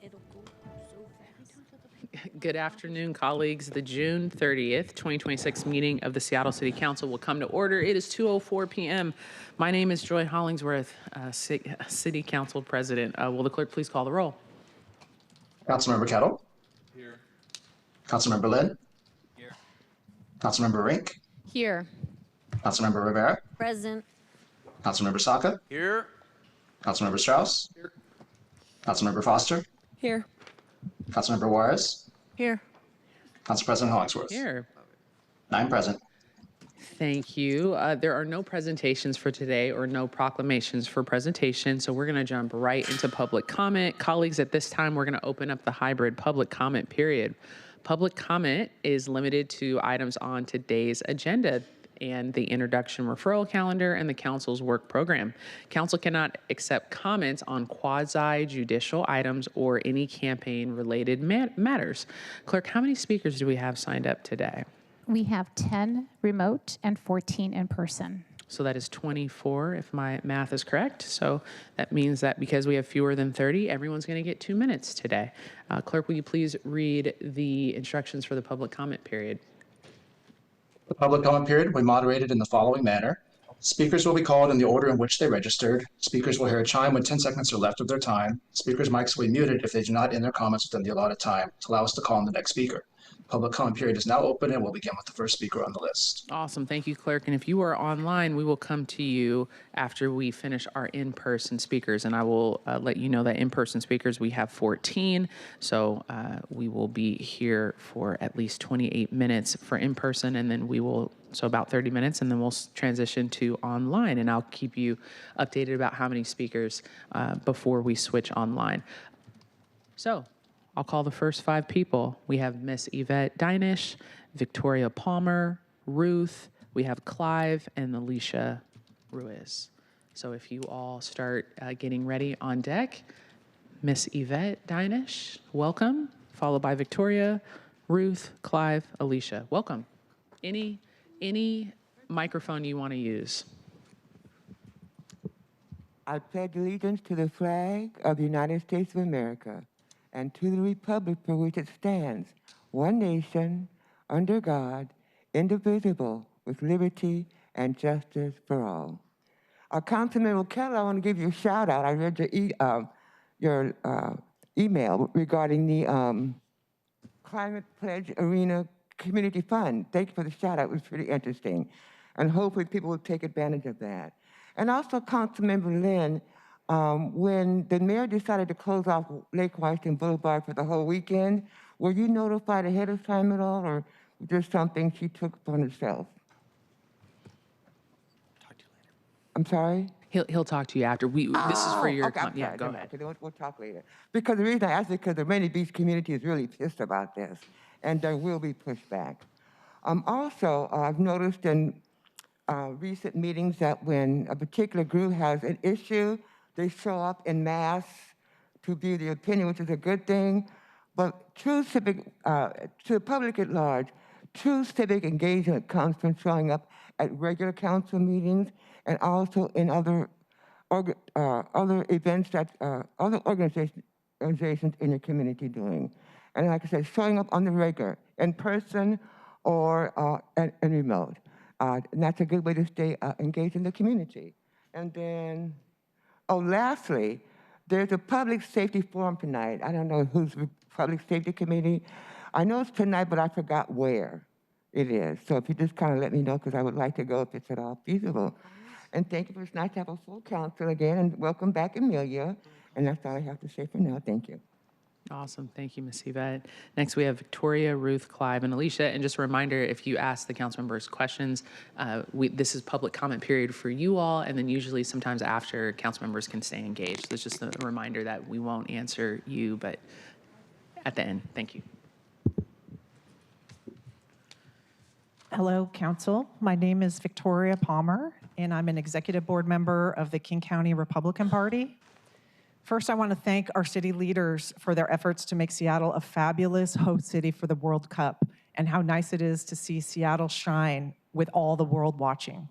It'll go so fast. Good afternoon, colleagues. The June 30th, 2026 meeting of the Seattle City Council will come to order. It is 2:04 p.m. My name is Joy Hollingsworth, City Council President. Will the clerk please call the roll? Councilmember Kettle. Here. Councilmember Lynn. Here. Councilmember Rink. Here. Councilmember Rivera. Present. Councilmember Saka. Here. Councilmember Strauss. Here. Councilmember Foster. Here. Councilmember Juarez. Here. Council President Hollingsworth. Here. 9 present. Thank you. There are no presentations for today or no proclamations for presentation, so we're going to jump right into public comment. Colleagues, at this time, we're going to open up the hybrid public comment period. Public comment is limited to items on today's agenda and the Introduction Referral Calendar and the Council's work program. Council cannot accept comments on quasi-judicial items or any campaign-related matters. Clerk, how many speakers do we have signed up today? We have 10 remote and 14 in person. So that is 24, if my math is correct. So that means that because we have fewer than 30, everyone's going to get 2 minutes today. Clerk, will you please read the instructions for the public comment period? The public comment period will be moderated in the following manner. Speakers will be called in the order in which they registered. Speakers will hear a chime when 10 seconds are left of their time. Speakers' mics will be muted if they do not end their comments within the allotted time to allow us to call on the next speaker. Public comment period is now open and we'll begin with the first speaker on the list. Awesome. Thank you, Clerk. And if you are online, we will come to you after we finish our in-person speakers. And I will let you know that in-person speakers, we have 14. So we will be here for at least 28 minutes for in-person, and then we will, so about 30 minutes, and then we'll transition to online. And I'll keep you updated about how many speakers before we switch online. So I'll call the first 5 people. We have Miss Yvette Dinish, Victoria Palmer, Ruth, we have Clive, and Alicia Ruiz. So if you all start getting ready on deck, Miss Yvette Dinish, welcome, followed by Victoria, Ruth, Clive, Alicia. Welcome. Any microphone you want to use. I pledge allegiance to the flag of the United States of America and to the republic for which it stands, one nation, under God, indivisible, with liberty and justice for all. Councilmember Keller, I want to give you a shout out. I read your email regarding the Climate Pledge Arena Community Fund. Thank you for the shout out. It was pretty interesting. And hopefully people will take advantage of that. And also, Councilmember Lynn, when the mayor decided to close off Lake Washington Boulevard for the whole weekend, were you notified ahead of time at all, or just something she took upon herself? Talk to you later. I'm sorry? He'll talk to you after. This is for your okay, yeah, go ahead. We'll talk later. Because the reason I asked is because the Rainy Beach community is really pissed about this, and there will be pushback. Also, I've noticed in recent meetings that when a particular group has an issue, they show up en masse to view the opinion, which is a good thing. But true civic, to the public at large, true civic engagement comes from showing up at regular council meetings and also in other events that other organizations in your community doing. And like I said, showing up on the regular, in person or and remote. And that's a good way to stay engaged in the community. And then, lastly, there's a public safety forum tonight. I don't know who's the public safety committee. I know it's tonight, but I forgot where it is. So if you just kind of let me know, because I would like to go if it's at all feasible. And thank you for it's nice to have a full council again, and welcome back, Amelia. And that's all I have to say for now. Thank you. Awesome. Thank you, Ms. Yvette. Next, we have Victoria, Ruth, Clive, and Alicia. And just a reminder, if you ask the council members questions, this is public comment period for you all, and then usually sometimes after, council members can stay engaged. So it's just a reminder that we won't answer you, but at the end. Thank you. Hello, Council. My name is Victoria Palmer, and I'm an executive board member of the King County Republican Party. First, I want to thank our city leaders for their efforts to make Seattle a fabulous host city for the World Cup, and how nice it is to see Seattle shine with all the world watching.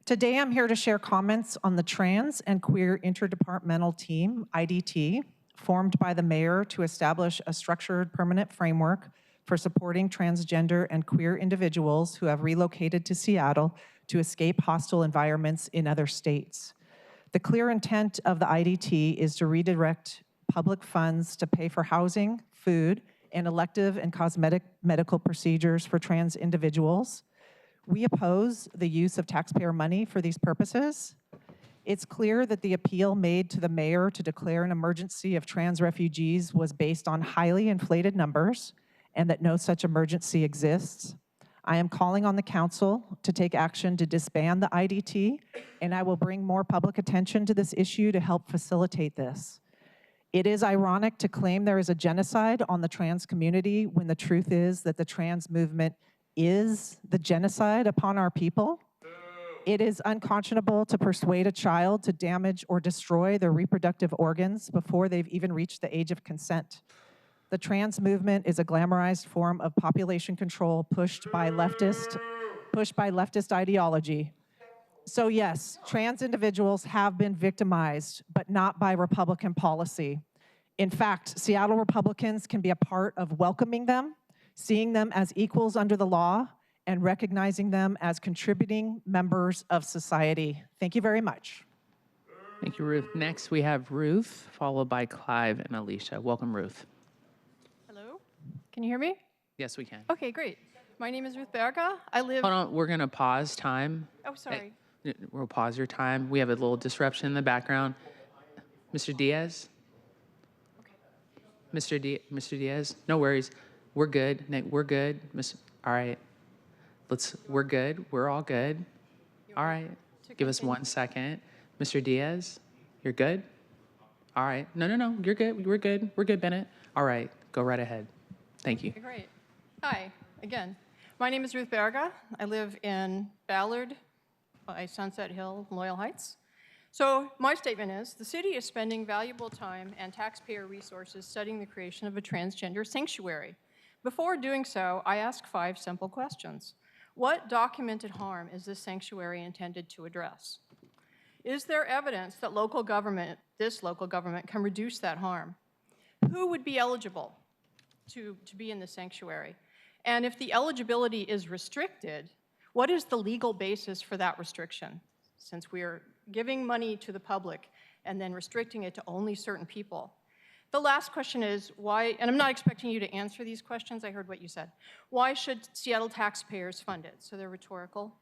Today, I'm here to share comments on the Trans and Queer Interdepartmental Team, IDT, formed by the mayor to establish a structured permanent framework for supporting transgender and queer individuals who have relocated to Seattle to escape hostile environments in other states. The clear intent of the IDT is to redirect public funds to pay for housing, food, and elective and cosmetic medical procedures for trans individuals. We oppose the use of taxpayer money for these purposes. It's clear that the appeal made to the mayor to declare an emergency of trans refugees was based on highly inflated numbers and that no such emergency exists. I am calling on the council to take action to disband the IDT, and I will bring more public attention to this issue to help facilitate this. It is ironic to claim there is a genocide on the trans community when the truth is that the trans movement is the genocide upon our people. It is unconscionable to persuade a child to damage or destroy their reproductive organs before they've even reached the age of consent. The trans movement is a glamorized form of population control pushed by leftist ideology. So yes, trans individuals have been victimized, but not by Republican policy. In fact, Seattle Republicans can be a part of welcoming them, seeing them as equals under the law, and recognizing them as contributing members of society. Thank you very much. Thank you, Ruth. Next, we have Ruth, followed by Clive and Alicia. Welcome, Ruth. Hello? Can you hear me? Yes, we can. Okay, great. My name is Ruth Berga. I live... Hold on, we're going to pause time. Oh, sorry. We'll pause your time. We have a little disruption in the background. Mr. Diaz? Mr. Diaz? No worries. We're good. Nick, we're good. All right. We're good. We're all good. All right. Give us 1 second. Mr. Diaz, you're good? All right. No. You're good. We're good. We're good, Bennett. All right. Go right ahead. Thank you. Okay, great. Hi, again. My name is Ruth Berga. I live in Ballard by Sunset Hill, Loyal Heights. So my statement is, the city is spending valuable time and taxpayer resources studying the creation of a transgender sanctuary. Before doing so, I ask 5 simple questions. What documented harm is this sanctuary intended to address? Is there evidence that this local government can reduce that harm? Who would be eligible to be in the sanctuary? And if the eligibility is restricted, what is the legal basis for that restriction? Since we are giving money to the public and then restricting it to only certain people. The last question is why, and I'm not expecting you to answer these questions, I heard what you said. Why should Seattle taxpayers fund it? So they're rhetorical.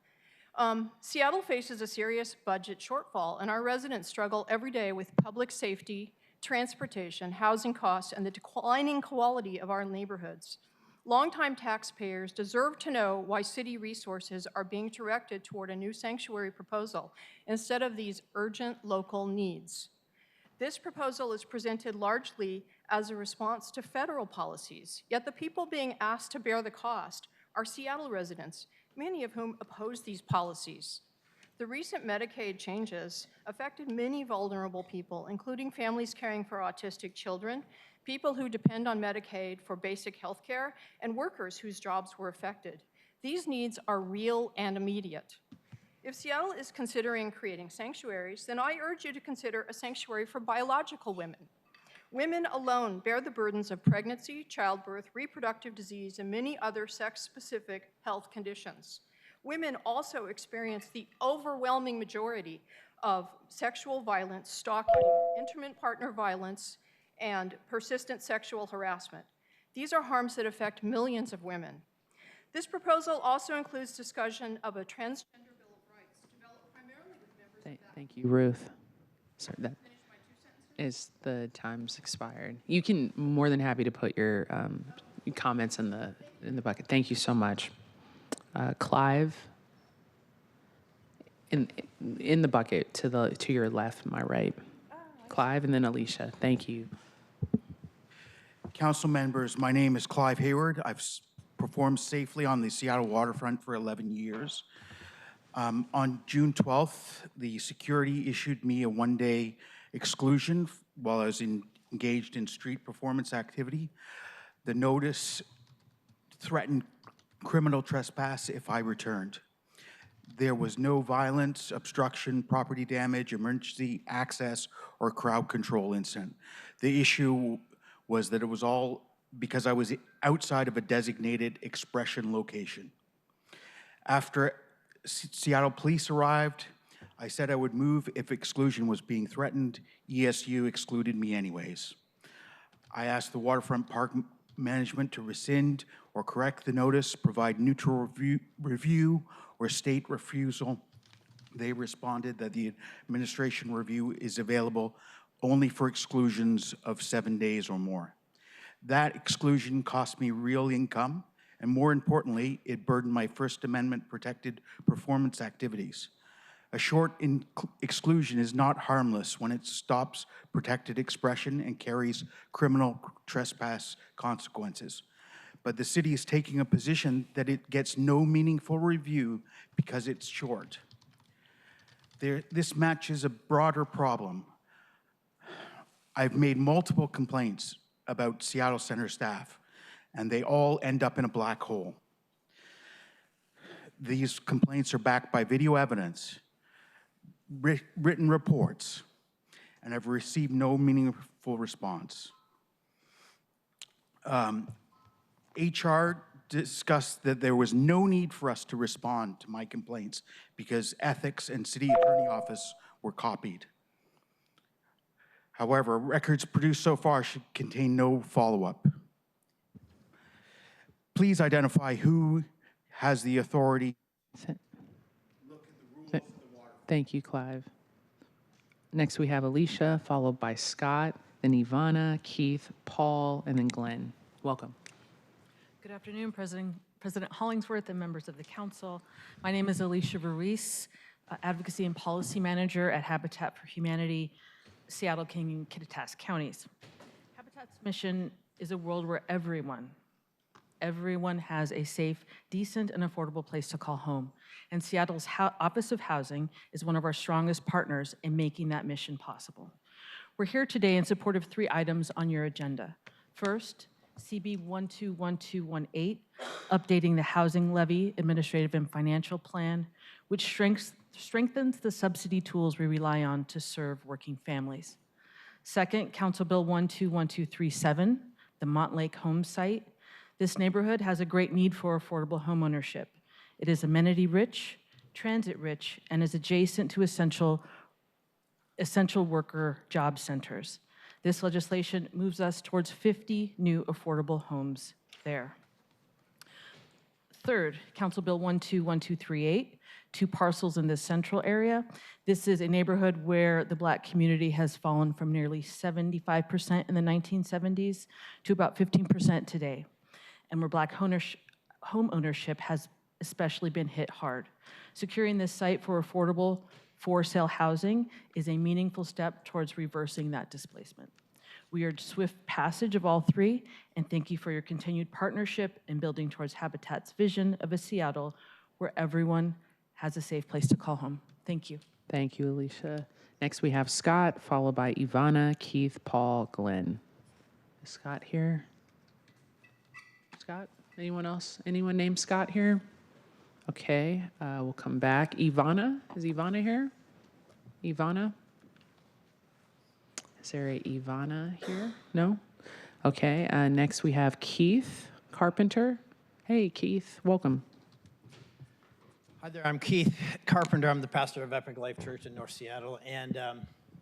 Seattle faces a serious budget shortfall, and our residents struggle every day with public safety, transportation, housing costs, and the declining quality of our neighborhoods. Longtime taxpayers deserve to know why city resources are being directed toward a new sanctuary proposal instead of these urgent local needs. This proposal is presented largely as a response to federal policies, yet the people being asked to bear the cost are Seattle residents, many of whom oppose these policies. The recent Medicaid changes affected many vulnerable people, including families caring for autistic children, people who depend on Medicaid for basic health care, and workers whose jobs were affected. These needs are real and immediate. If Seattle is considering creating sanctuaries, then I urge you to consider a sanctuary for biological women. Women alone bear the burdens of pregnancy, childbirth, reproductive disease, and many other sex-specific health conditions. Women also experience the overwhelming majority of sexual violence, stalking, intimate partner violence, and persistent sexual harassment. These are harms that affect millions of women. This proposal also includes discussion of a transgender bill of rights developed primarily with members of that. Thank you, Ruth. Sorry, that is the time's expired. You can more than happy to put your comments in the bucket. Thank you so much, Clive. In the bucket to your left, my right. Clive, and then Alicia. Thank you. Council members, my name is Clive Hayward. I've performed safely on the Seattle waterfront for 11 years. On June 12th, the security issued me a one-day exclusion while I was engaged in street performance activity. The notice threatened criminal trespass if I returned. There was no violence, obstruction, property damage, emergency access, or crowd control incident. The issue was that it was all because I was outside of a designated expression location. After Seattle police arrived, I said I would move if exclusion was being threatened. ESU excluded me anyways. I asked the waterfront park management to rescind or correct the notice, provide neutral review or state refusal. They responded that the administration review is available only for exclusions of 7 days or more. That exclusion cost me real income, and more importantly, it burdened my First Amendment protected performance activities. A short exclusion is not harmless when it stops protected expression and carries criminal trespass consequences. But the city is taking a position that it gets no meaningful review because it's short. This matches a broader problem. I've made multiple complaints about Seattle Center staff, and they all end up in a black hole. These complaints are backed by video evidence, written reports, and have received no meaningful response. HR discussed that there was no need for us to respond to my complaints because ethics and city attorney office were copied. However, records produced so far should contain no follow-up. Please identify who has the authority. Thank you, Clive. Next, we have Alicia, followed by Scott, then Ivana, Keith, Paul, and then Glenn. Welcome. Good afternoon, President Hollingsworth and members of the council. My name is Alicia Ruiz, Advocacy and Policy Manager at Habitat for Humanity, Seattle, King, and Kittitas counties. Habitat's mission is a world where everyone has a safe, decent, and affordable place to call home. And Seattle's Office of Housing is one of our strongest partners in making that mission possible. We're here today in support of 3 items on your agenda. First, CB 121218, updating the housing levy, administrative and financial plan, which strengthens the subsidy tools we rely on to serve working families. Second, Council Bill 121237, the Montlake home site. This neighborhood has a great need for affordable homeownership. It is amenity-rich, transit-rich, and is adjacent to essential worker job centers. This legislation moves us towards 50 new affordable homes there. Third, Council Bill 121238, 2 parcels in the central area. This is a neighborhood where the Black community has fallen from nearly 75% in the 1970s to about 15% today, and where Black home ownership has especially been hit hard. Securing this site for affordable for-sale housing is a meaningful step towards reversing that displacement. We urge swift passage of all 3, and thank you for your continued partnership in building towards Habitat's vision of a Seattle where everyone has a safe place to call home. Thank you. Thank you, Alicia. Next, we have Scott, followed by Ivana, Keith, Paul, Glenn. Is Scott here? Scott? Anyone else? Anyone named Scott here? Okay, we'll come back. Ivana, is Ivana here? Ivana? Is there a Ivana here? No? Okay, next we have Keith Carpenter. Hey, Keith, welcome. Hi there, I'm Keith Carpenter. I'm the pastor of Epic Life Church in North Seattle. And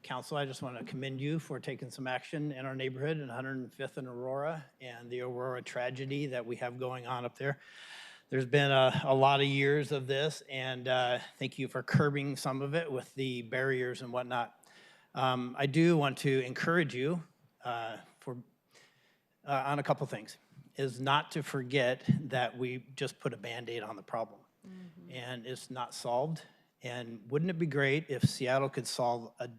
council, I just want to commend you for taking some action in our neighborhood in 105th and Aurora and the Aurora tragedy that we have going on up there. There's been a lot of years of this, and thank you for curbing some of it with the barriers and whatnot. I do want to encourage you on a couple things, is not to forget that we just put a Band-Aid on the problem, and it's not solved. And wouldn't it be great if Seattle could solve a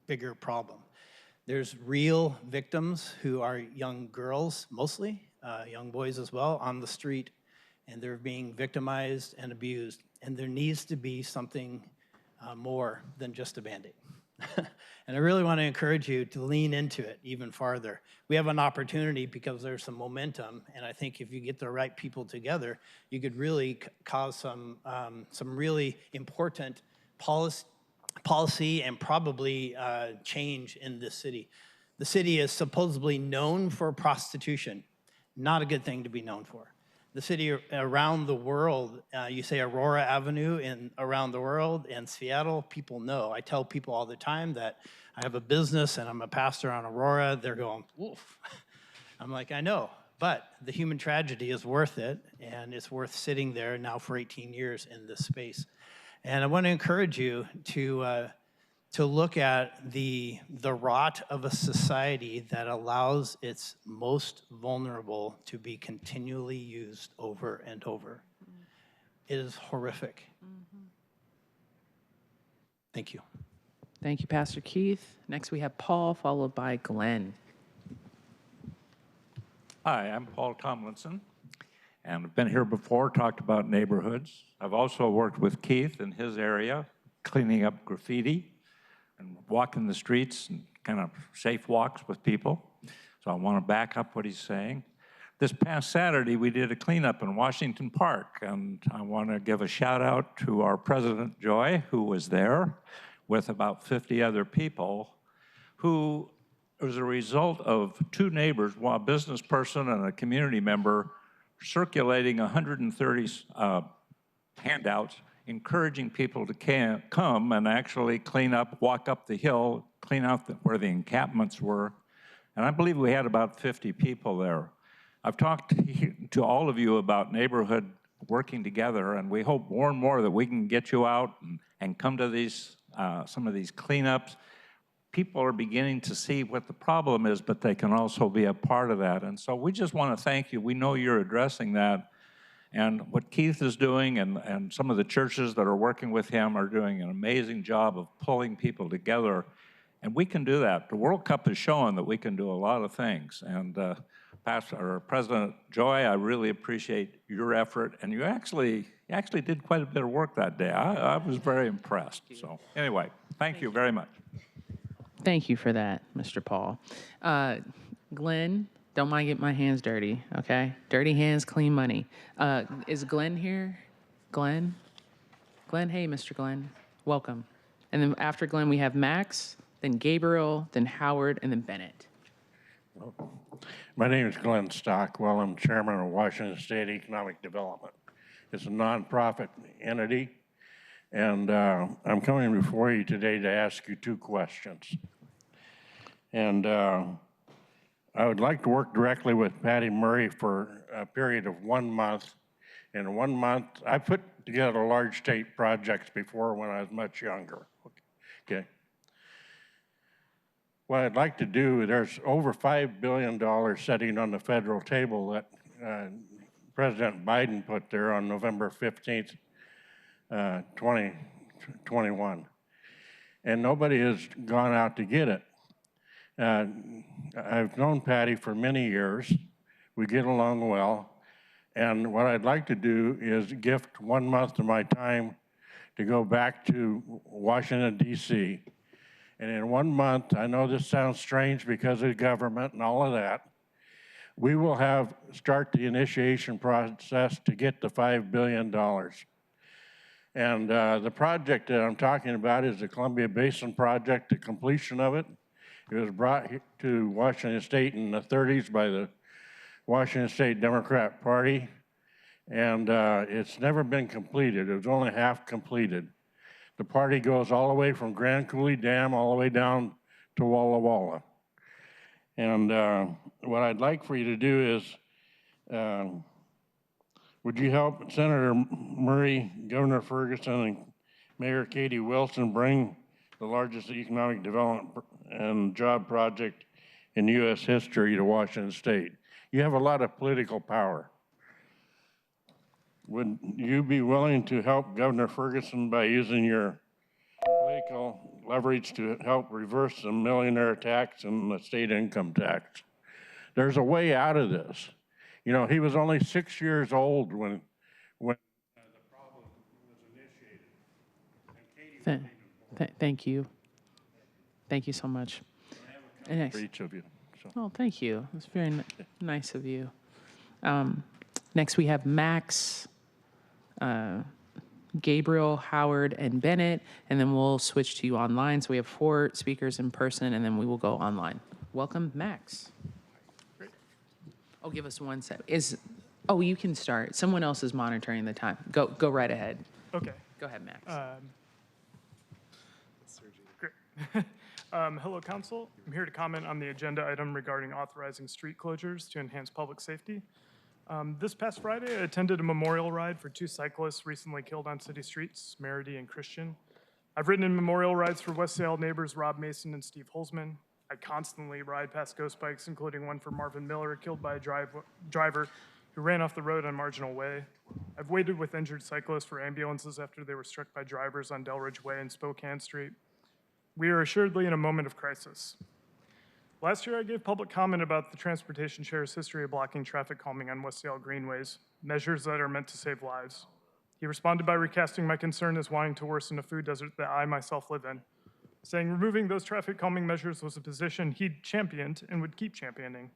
bigger problem? There's real victims who are young girls, mostly, young boys as well, on the street, and they're being victimized and abused. And there needs to be something more than just a Band-Aid. And I really want to encourage you to lean into it even farther. We have an opportunity because there's some momentum, and I think if you get the right people together, you could really cause some really important policy and probably change in this city. The city is supposedly known for prostitution. Not a good thing to be known for. The city around the world, you say Aurora Avenue around the world, and Seattle, people know. I tell people all the time that I have a business and I'm a pastor on Aurora. They're going, woof. I'm like, I know, but the human tragedy is worth it, and it's worth sitting there now for 18 years in this space. And I want to encourage you to look at the rot of a society that allows its most vulnerable to be continually used over and over. It is horrific. Thank you. Thank you, Pastor Keith. Next, we have Paul, followed by Glenn. Hi, I'm Paul Tomlinson, and I've been here before, talked about neighborhoods. I've also worked with Keith in his area, cleaning up graffiti and walking the streets and kind of safe walks with people. So I want to back up what he's saying. This past Saturday, we did a cleanup in Washington Park, and I want to give a shout out to our President Joy, who was there with about 50 other people, who was a result of two neighbors, one a business person and a community member, circulating 130 handouts, encouraging people to come and actually clean up, walk up the hill, clean out where the encampments were. And I believe we had about 50 people there. I've talked to all of you about neighborhood working together, and we hope more and more that we can get you out and come to these some of these cleanups. People are beginning to see what the problem is, but they can also be a part of that. And so we just want to thank you. We know you're addressing that. And what Keith is doing and some of the churches that are working with him are doing an amazing job of pulling people together. And we can do that. The World Cup has shown that we can do a lot of things. And President Joy, I really appreciate your effort. And you actually did quite a bit of work that day. I was very impressed. So anyway, thank you very much. Thank you for that, Mr. Paul. Glenn, don't mind getting my hands dirty, okay? Dirty hands, clean money. Is Glenn here? Glenn? Glenn, hey, Mr. Glenn, welcome. And then after Glenn, we have Max, then Gabriel, then Howard, and then Bennett. My name is Glenn Stockwell. I'm chairman of Washington State Economic Development. It's a nonprofit entity, and I'm coming before you today to ask you two questions. And I would like to work directly with Patty Murray for a period of 1 month. In 1 month, I put together large state projects before when I was much younger. Okay. What I'd like to do, there's over $5 billion sitting on the federal table that President Biden put there on November 15th, 2021. And nobody has gone out to get it. I've known Patty for many years. We get along well. And what I'd like to do is gift 1 month of my time to go back to Washington, D.C. And in 1 month, I know this sounds strange because of government and all of that, we will start the initiation process to get the $5 billion. And the project that I'm talking about is the Columbia Basin Project, the completion of it. It was brought to Washington State in the 30s by the Washington State Democrat Party, and it's never been completed. It was only half completed. The party goes all the way from Grand Coulee Dam all the way down to Walla Walla. And what I'd like for you to do is, would you help Senator Murray, Governor Ferguson, and Mayor Katie Wilson bring the largest economic development and job project in U.S. history to Washington State? You have a lot of political power. Would you be willing to help Governor Ferguson by using your political leverage to help reverse the millionaire tax and the state income tax? There's a way out of this. You know, he was only 6 years old when the problem was initiated. Thank you. Thank you so much. For each of you. So. Oh, thank you. That's very nice of you. Next, we have Max, Gabriel, Howard, and Bennett, and then we'll switch to you online. So we have 4 speakers in person, and then we will go online. Welcome, Max. Great. Oh, give us 1 sec. Oh, you can start. Someone else is monitoring the time. Go right ahead. Okay. Go ahead, Max. Great. Hello, Council. I'm here to comment on the agenda item regarding authorizing street closures to enhance public safety. This past Friday, I attended a memorial ride for 2 cyclists recently killed on city streets, Meredy and Christian. I've ridden in memorial rides for West Seattle neighbors Rob Mason and Steve Holzman. I constantly ride past ghost bikes, including one for Marvin Miller, killed by a driver who ran off the road on Marginal Way. I've waited with injured cyclists for ambulances after they were struck by drivers on Delridge Way and Spokane Street. We are assuredly in a moment of crisis. Last year, I gave public comment about the transportation chair's history of blocking traffic calming on West Seattle greenways, measures that are meant to save lives. He responded by recasting my concern as wanting to worsen a food desert that I myself live in, saying removing those traffic calming measures was a position he'd championed and would keep championing.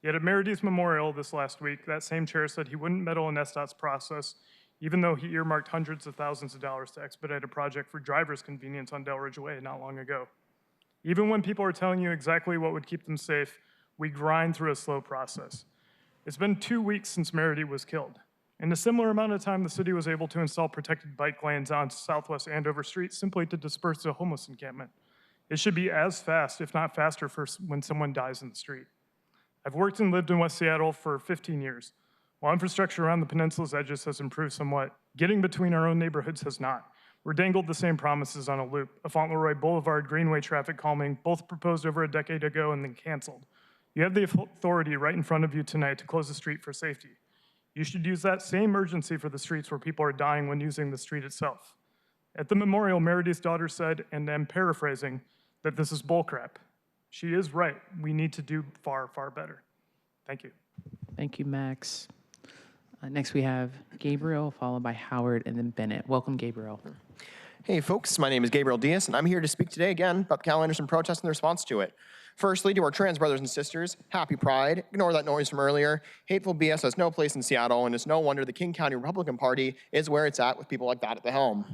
Yet at Meredy's memorial this last week, that same chair said he wouldn't meddle in SDOT's process, even though he earmarked hundreds of thousands of dollars to expedite a project for drivers' convenience on Delridge Way not long ago. Even when people are telling you exactly what would keep them safe, we grind through a slow process. It's been 2 weeks since Meredy was killed. In a similar amount of time, the city was able to install protected bike lanes on Southwest Andover Street simply to disperse a homeless encampment. It should be as fast, if not faster, for when someone dies in the street. I've worked and lived in West Seattle for 15 years. While infrastructure around the peninsula's edges has improved somewhat, getting between our own neighborhoods has not. We're dangled the same promises on a loop. A Fauntleroy Boulevard Greenway traffic calming, both proposed over a decade ago and then canceled. You have the authority right in front of you tonight to close the street for safety. You should use that same urgency for the streets where people are dying when using the street itself. At the memorial, Meredy's daughter said, and I'm paraphrasing, that this is bullcrap. She is right. We need to do far, far better. Thank you. Thank you, Max. Next, we have Gabriel, followed by Howard, and then Bennett. Welcome, Gabriel. Hey, folks. My name is Gabriel Diaz, and I'm here to speak today again about the calendars and protests and the response to it. Firstly, to our trans brothers and sisters, happy Pride. Ignore that noise from earlier. Hateful BS has no place in Seattle, and it's no wonder the King County Republican Party is where it's at with people like that at the helm.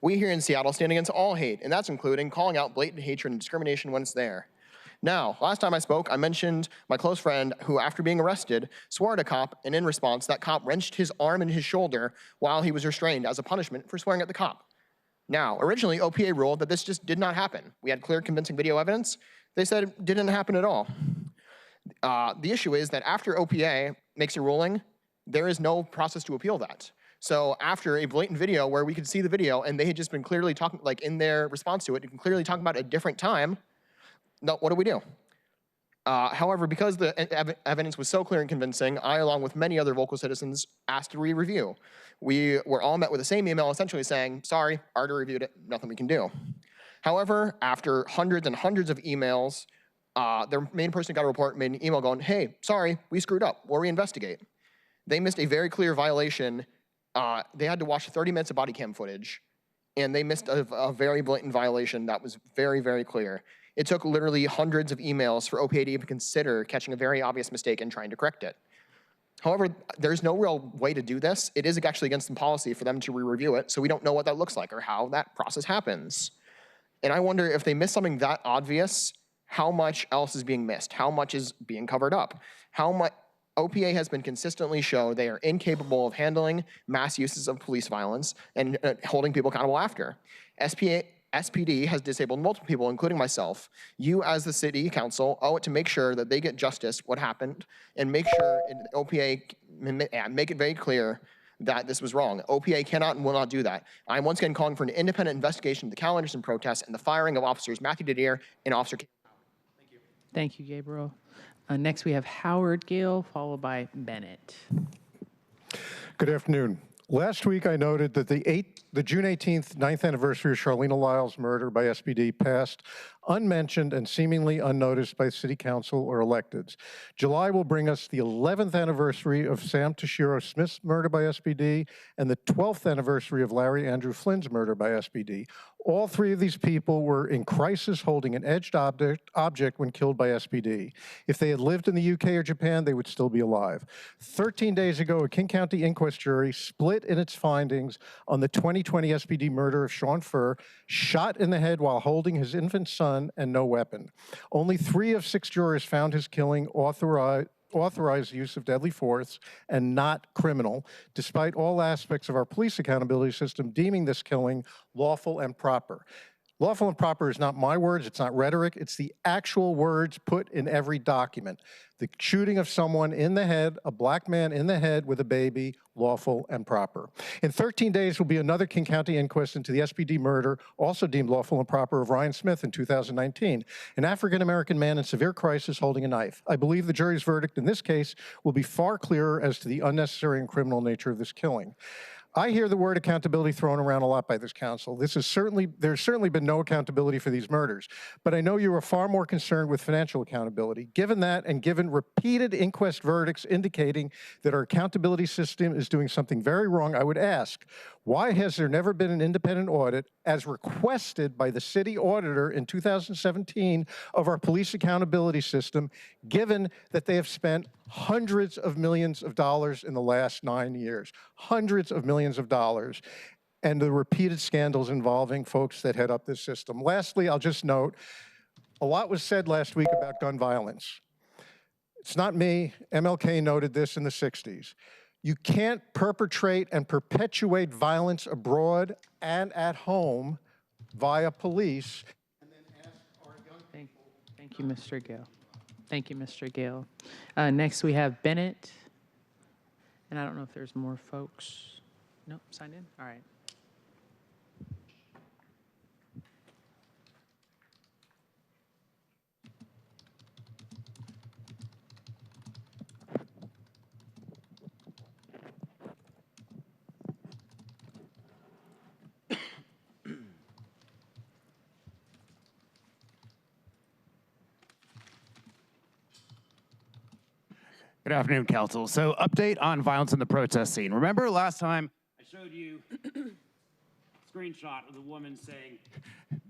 We here in Seattle stand against all hate, and that's including calling out blatant hatred and discrimination when it's there. Now, last time I spoke, I mentioned my close friend who, after being arrested, swore at a cop, and in response, that cop wrenched his arm and his shoulder while he was restrained as a punishment for swearing at the cop. Now, originally, OPA ruled that this just did not happen. We had clear, convincing video evidence. They said it didn't happen at all. The issue is that after OPA makes a ruling, there is no process to appeal that. So after a blatant video where we could see the video and they had just been clearly talking, like in their response to it, you can clearly talk about a different time. No, what do? However, because the evidence was so clear and convincing, I, along with many other vocal citizens, asked to re-review. We were all met with the same email essentially saying, sorry, already reviewed it, nothing we can do. However, after hundreds and hundreds of emails, their main person got a report, made an email going, hey, sorry, we screwed up, we'll reinvestigate. They missed a very clear violation. They had to watch 30 minutes of body cam footage, and they missed a very blatant violation that was very, very clear. It took literally hundreds of emails for OPA to even consider catching a very obvious mistake and trying to correct it. However, there's no real way to do this. It is actually against the policy for them to re-review it, so we don't know what that looks like or how that process happens. And I wonder if they miss something that obvious, how much else is being missed? How much is being covered up? How much OPA has been consistently shown they are incapable of handling mass uses of police violence and holding people accountable after. SPD has disabled multiple people, including myself. You, as the city council, owe it to make sure that they get justice, what happened, and make sure OPA make it very clear that this was wrong. OPA cannot and will not do that. I'm once again calling for an independent investigation of the calendars and protests and the firing of officers Matthew Didier and Officer K. Thank you. Thank you, Gabriel. Next, we have Howard Gale, followed by Bennett. Good afternoon. Last week, I noted that the June 18th, 9th anniversary of Charlena Lyle's murder by SPD passed unmentioned and seemingly unnoticed by City Council or electeds. July will bring us the 11th anniversary of Sam Toshiro Smith's murder by SPD and the 12th anniversary of Larry Andrew Flynn's murder by SPD. All three of these people were in crisis holding an edged object when killed by SPD. If they had lived in the UK or Japan, they would still be alive. 13 days ago, a King County inquest jury split in its findings on the 2020 SPD murder of Sean Furr, shot in the head while holding his infant son and no weapon. Only 3 of 6 jurors found his killing authorized use of deadly force and not criminal, despite all aspects of our police accountability system deeming this killing lawful and proper. Lawful and proper is not my words, it's not rhetoric, it's the actual words put in every document. The shooting of someone in the head, a black man in the head with a baby, lawful and proper. In 13 days will be another King County inquest into the SPD murder, also deemed lawful and proper, of Ryan Smith in 2019, an African-American man in severe crisis holding a knife. I believe the jury's verdict in this case will be far clearer as to the unnecessary and criminal nature of this killing. I hear the word accountability thrown around a lot by this council. There's certainly been no accountability for these murders, but I know you are far more concerned with financial accountability. Given that, and given repeated inquest verdicts indicating that our accountability system is doing something very wrong, I would ask, why has there never been an independent audit, as requested by the city auditor in 2017, of our police accountability system, given that they have spent hundreds of millions of dollars in the last 9 years, hundreds of millions of dollars, and the repeated scandals involving folks that head up this system. Lastly, I'll just note, a lot was said last week about gun violence. It's not me. MLK noted this in the 60s. You can't perpetrate and perpetuate violence abroad and at home via police. And then ask our young people. Thank you, Mr. Gale. Thank you, Mr. Gale. Next, we have Bennett. And I don't know if there's more folks. Nope, signed in? All right. Good afternoon, Council. So, update on violence in the protest scene. Remember last time I showed you a screenshot of the woman saying,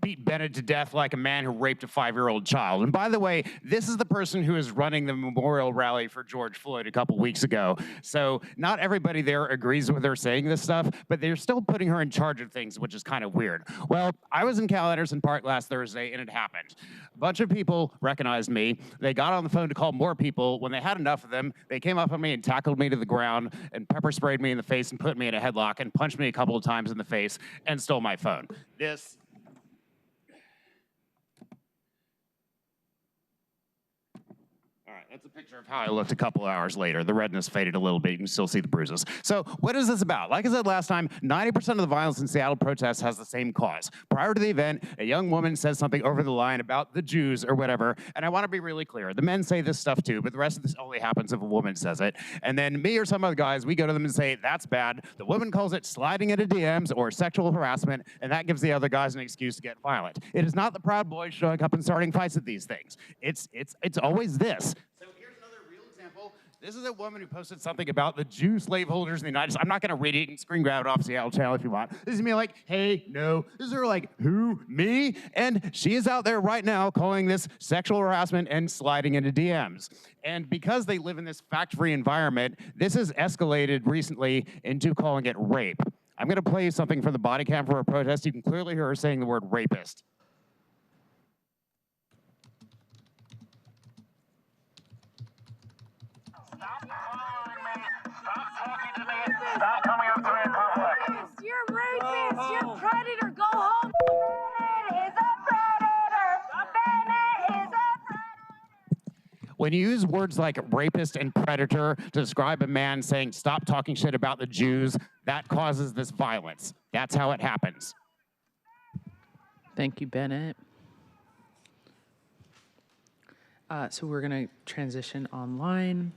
beat Bennett to death like a man who raped a 5-year-old child. And by the way, this is the person who is running the memorial rally for George Floyd a couple weeks ago. So not everybody there agrees with her saying this stuff, but they're still putting her in charge of things, which is kind of weird. Well, I was in Cal Anderson Park last Thursday, and it happened. A bunch of people recognized me. They got on the phone to call more people. When they had enough of them, they came up on me and tackled me to the ground and pepper sprayed me in the face and put me in a headlock and punched me a couple of times in the face and stole my phone. That's a picture of how I looked a couple of hours later. The redness faded a little bit. You can still see the bruises. So what is this about? Like I said last time, 90% of the violence in Seattle protests has the same cause. Prior to the event, a young woman says something over the line about the Jews or whatever, and I want to be really clear. The men say this stuff too, but the rest of this only happens if a woman says it. And then me or some other guys, we go to them and say, that's bad. The woman calls it sliding into DMs or sexual harassment, and that gives the other guys an excuse to get violent. It is not the Proud Boys showing up and starting fights at these things. It's always this. This is a woman who posted something about the Jew slaveholders in the United States. I'm not going to read it and screen grab it off Seattle Channel if you want. This is me like, hey, no. This is her like, who, me? And she is out there right now calling this sexual harassment and sliding into DMs. And because they live in this fact-free environment, this has escalated recently into calling it rape. I'm going to play you something from the body cam for a protest. You can clearly hear her saying the word rapist. Stop coming up to me in public. You're rapist. You're predator. Go home. Bennett is a predator. Bennett is a predator. When you use words like rapist and predator to describe a man saying, stop talking shit about the Jews, that causes this violence. That's how it happens. Thank you, Bennett. So we're going to transition online.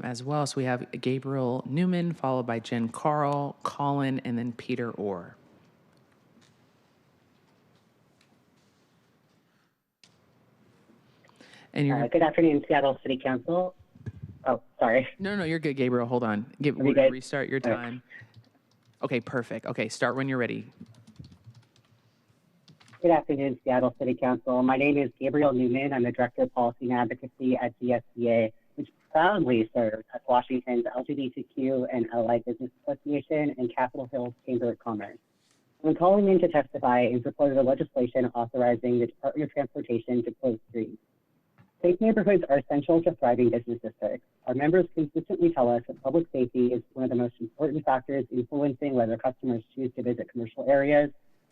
As well. So we have Gabriel Newman, followed by Jen Carl, Colin, and then Peter Orr. And you're good afternoon, Seattle City Council. Oh, sorry. No, you're good, Gabriel. Hold on. Restart your time. Okay, perfect. Okay, start when you're ready. Good afternoon, Seattle City Council. My name is Gabriel Newman. I'm the Director of Policy and Advocacy at GSBA, which proudly serves as Washington's LGBTQ and Allied Business Association and Capitol Hill's Chamber of Commerce. I'm calling in to testify in support of the legislation authorizing the Department of Transportation to close streets. Safe neighborhoods are essential to thriving business districts. Our members consistently tell us that public safety is one of the most important factors influencing whether customers choose to visit commercial areas,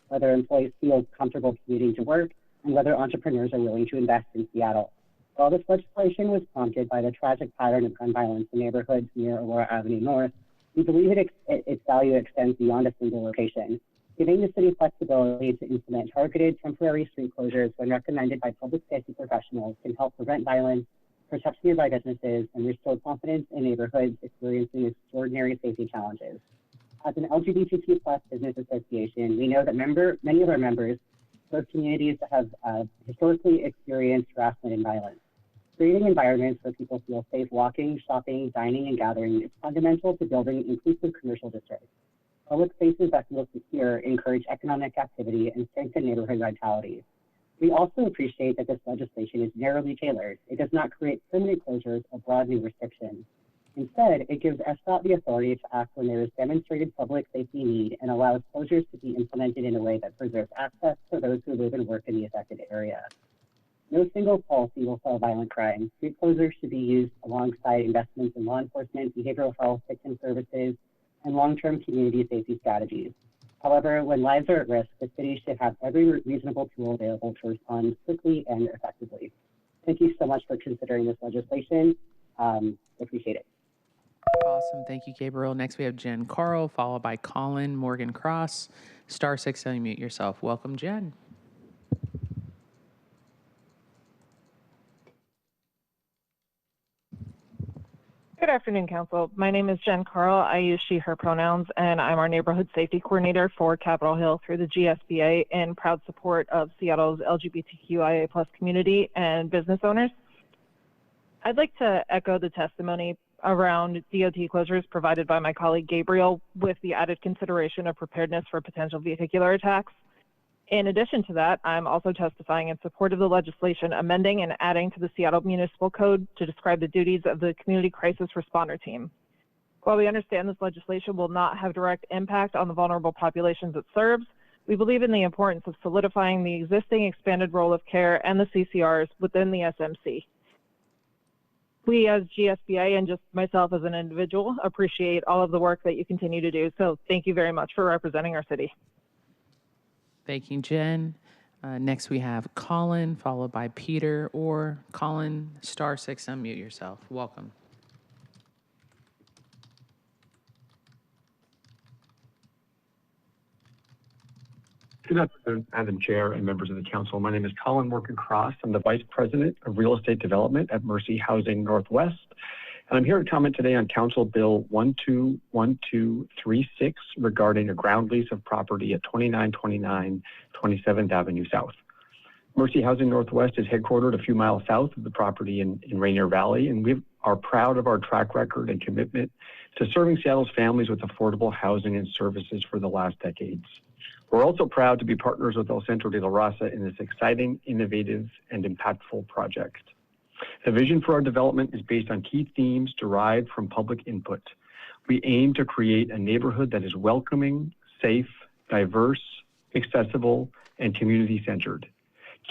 whether employees feel comfortable commuting to work, and whether entrepreneurs are willing to invest in Seattle. While this legislation was prompted by the tragic pattern of gun violence in neighborhoods near Aurora Avenue North, we believe its value extends beyond a single location, giving the city flexibility to implement targeted temporary street closures when recommended by public safety professionals can help prevent violence, protect nearby businesses, and restore confidence in neighborhoods experiencing extraordinary safety challenges. As an LGBTQ+ business association, we know that many of our members serve communities that have historically experienced harassment and violence. Creating environments where people feel safe walking, shopping, dining, and gathering is fundamental to building inclusive commercial districts. Public spaces that feel secure encourage economic activity and strengthen neighborhood vitality. We also appreciate that this legislation is narrowly tailored. It does not create permanent closures or broad new restrictions. Instead, it gives SDOT the authority to act when there is demonstrated public safety need and allows closures to be implemented in a way that preserves access for those who live and work in the affected area. No single policy will solve violent crime. Street closures should be used alongside investments in law enforcement, behavioral health, victim services, and long-term community safety strategies. However, when lives are at risk, the city should have every reasonable tool available to respond quickly and effectively. Thank you so much for considering this legislation. Appreciate it. Awesome. Thank you, Gabriel. Next, we have Jen Carl, followed by Colin Morgan Cross. Star 6, unmute yourself. Welcome, Jen. Good afternoon, Council. My name is Jen Carl. I use she, her pronouns, and I'm our Neighborhood Safety Coordinator for Capitol Hill through the GSBA in proud support of Seattle's LGBTQIA+ community and business owners. I'd like to echo the testimony around DOT closures provided by my colleague Gabriel with the added consideration of preparedness for potential vehicular attacks. In addition to that, I'm also testifying in support of the legislation amending and adding to the Seattle Municipal Code to describe the duties of the Community Crisis Responder Team. While we understand this legislation will not have direct impact on the vulnerable populations it serves, we believe in the importance of solidifying the existing expanded role of CARE and the CCRs within the SMC. We as GSBA and just myself as an individual appreciate all of the work that you continue to do. So thank you very much for representing our city. Thank you, Jen. Next, we have Colin, followed by Peter, or Colin, Star 6, unmute yourself. Welcome. Good afternoon, Madam Chair and members of the council. My name is Colin Morgan Cross. I'm the Vice President of Real Estate Development at Mercy Housing Northwest. And I'm here to comment today on Council Bill 121236 regarding a ground lease of property at 2929 27th Avenue South. Mercy Housing Northwest is headquartered a few miles south of the property in Rainier Valley, and we are proud of our track record and commitment to serving Seattle's families with affordable housing and services for the last decades. We're also proud to be partners with El Centro de la Raza in this exciting, innovative, and impactful project. The vision for our development is based on key themes derived from public input. We aim to create a neighborhood that is welcoming, safe, diverse, accessible, and community-centered.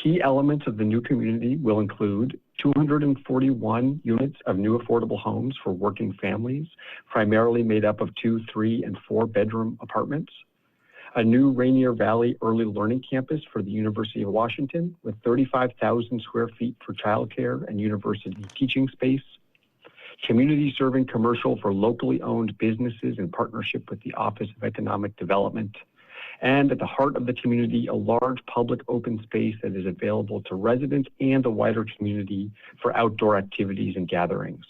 Key elements of the new community will include 241 units of new affordable homes for working families, primarily made up of 2, 3, and 4-bedroom apartments. A new Rainier Valley Early Learning Campus for the University of Washington with 35,000 square feet for childcare and university teaching space. Community serving commercial for locally owned businesses in partnership with the Office of Economic Development. And at the heart of the community, a large public open space that is available to residents and the wider community for outdoor activities and gatherings.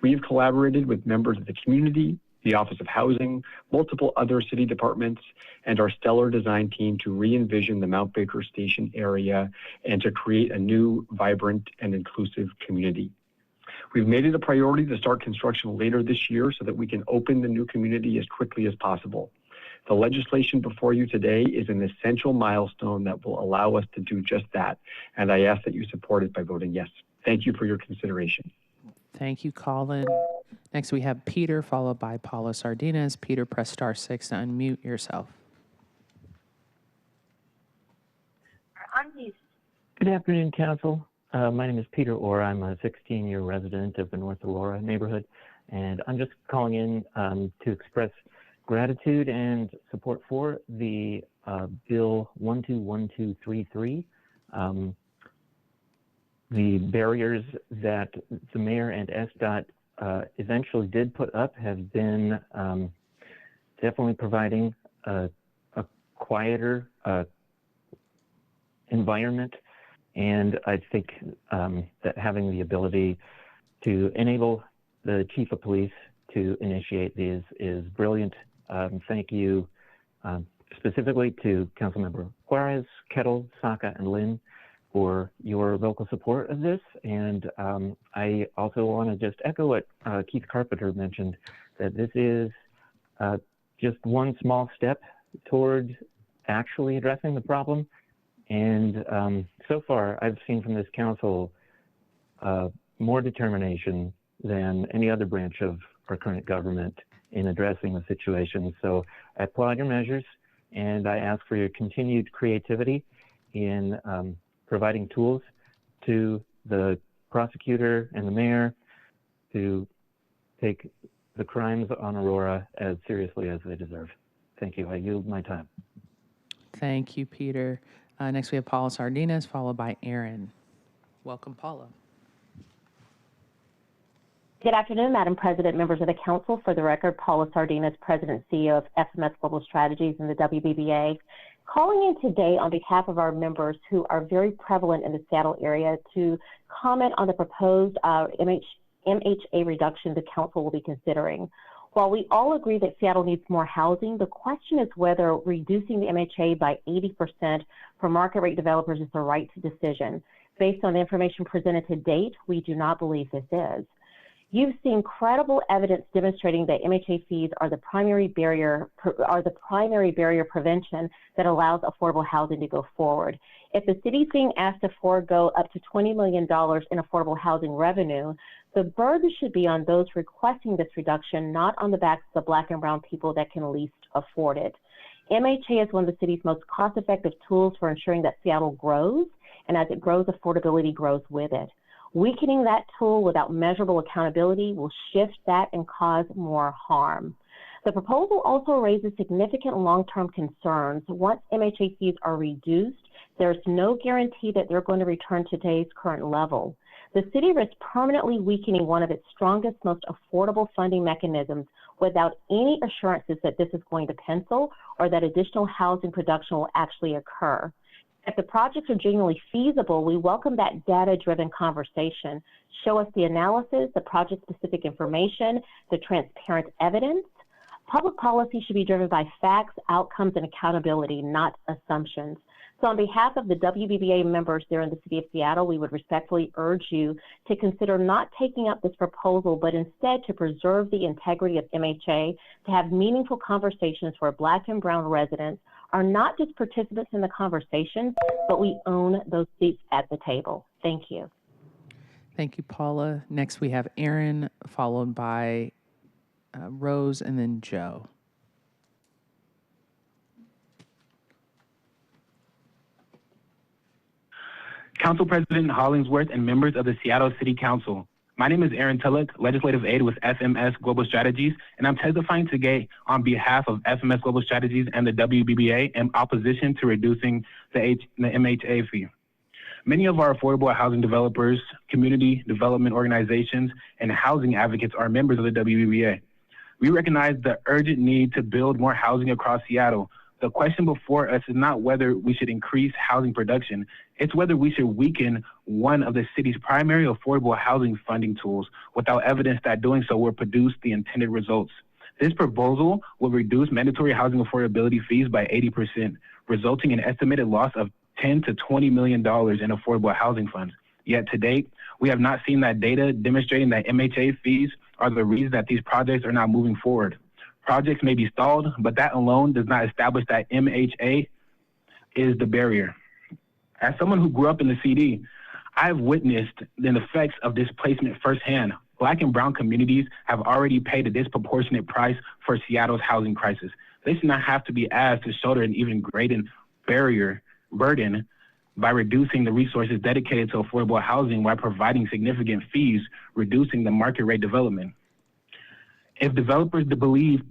We have collaborated with members of the community, the Office of Housing, multiple other city departments, and our stellar design team to re-envision the Mount Baker Station area and to create a new, vibrant, and inclusive community. We've made it a priority to start construction later this year so that we can open the new community as quickly as possible. The legislation before you today is an essential milestone that will allow us to do just that, and I ask that you support it by voting yes. Thank you for your consideration. Thank you, Colin. Next, we have Peter, followed by Paula Sardinas. Peter, press *6 to unmute yourself. Good afternoon, Council. My name is Peter Orr. I'm a 16-year resident of the North Aurora neighborhood, and I'm just calling in to express gratitude and support for the Bill 121233. The barriers that the mayor and SDOT eventually did put up have been definitely providing a quieter environment, and I think that having the ability to enable the chief of police to initiate these is brilliant. Thank you specifically to Councilmember Juarez, Kettle, Saka, and Lynn for your vocal support of this. And I also want to just echo what Keith Carpenter mentioned, that this is just one small step toward actually addressing the problem. And so far, I've seen from this council more determination than any other branch of our current government in addressing the situation. So I applaud your measures, and I ask for your continued creativity in providing tools to the prosecutor and the mayor to take the crimes on Aurora as seriously as they deserve. Thank you. I yield my time. Thank you, Peter. Next, we have Paula Sardinas, followed by Aaron. Welcome, Paula. Good afternoon, Madam President, members of the council. For the record, Paula Sardinas, President and CEO of FMS Global Strategies and the WBBA. Calling in today on behalf of our members who are very prevalent in the Seattle area to comment on the proposed MHA reduction the council will be considering. While we all agree that Seattle needs more housing, the question is whether reducing the MHA by 80% for market rate developers is the right decision. Based on the information presented to date, we do not believe this is. You've seen credible evidence demonstrating that MHA fees are the primary barrier prevention that allows affordable housing to go forward. If the city is being asked to forego up to $20 million in affordable housing revenue, the burden should be on those requesting this reduction, not on the backs of the Black and brown people that can least afford it. MHA is one of the city's most cost-effective tools for ensuring that Seattle grows, and as it grows, affordability grows with it. Weakening that tool without measurable accountability will shift that and cause more harm. The proposal also raises significant long-term concerns. Once MHA fees are reduced, there's no guarantee that they're going to return to today's current level. The city risks permanently weakening one of its strongest, most affordable funding mechanisms without any assurances that this is going to pencil or that additional housing production will actually occur. If the projects are genuinely feasible, we welcome that data-driven conversation. Show us the analysis, the project-specific information, the transparent evidence. Public policy should be driven by facts, outcomes, and accountability, not assumptions. So on behalf of the WBBA members there in the city of Seattle, we would respectfully urge you to consider not taking up this proposal, but instead to preserve the integrity of MHA, to have meaningful conversations where Black and brown residents are not just participants in the conversation, but we own those seats at the table. Thank you. Thank you, Paula. Next, we have Aaron, followed by Rose, and then Joe. Council President Hollingsworth and members of the Seattle City Council. My name is Aaron Tillich, Legislative Aide with FMS Global Strategies, and I'm testifying today on behalf of FMS Global Strategies and the WBBA in opposition to reducing the MHA fee. Many of our affordable housing developers, community development organizations, and housing advocates are members of the WBBA. We recognize the urgent need to build more housing across Seattle. The question before us is not whether we should increase housing production, it's whether we should weaken one of the city's primary affordable housing funding tools without evidence that doing so will produce the intended results. This proposal will reduce mandatory housing affordability fees by 80%, resulting in an estimated loss of $10 to $20 million in affordable housing funds. Yet to date, we have not seen that data demonstrating that MHA fees are the reason that these projects are not moving forward. Projects may be stalled, but that alone does not establish that MHA is the barrier. As someone who grew up in the CD, I've witnessed the effects of displacement firsthand. Black and brown communities have already paid a disproportionate price for Seattle's housing crisis. They should not have to be asked to shoulder an even greater burden by reducing the resources dedicated to affordable housing while providing significant fees, reducing the market rate development. If developers believe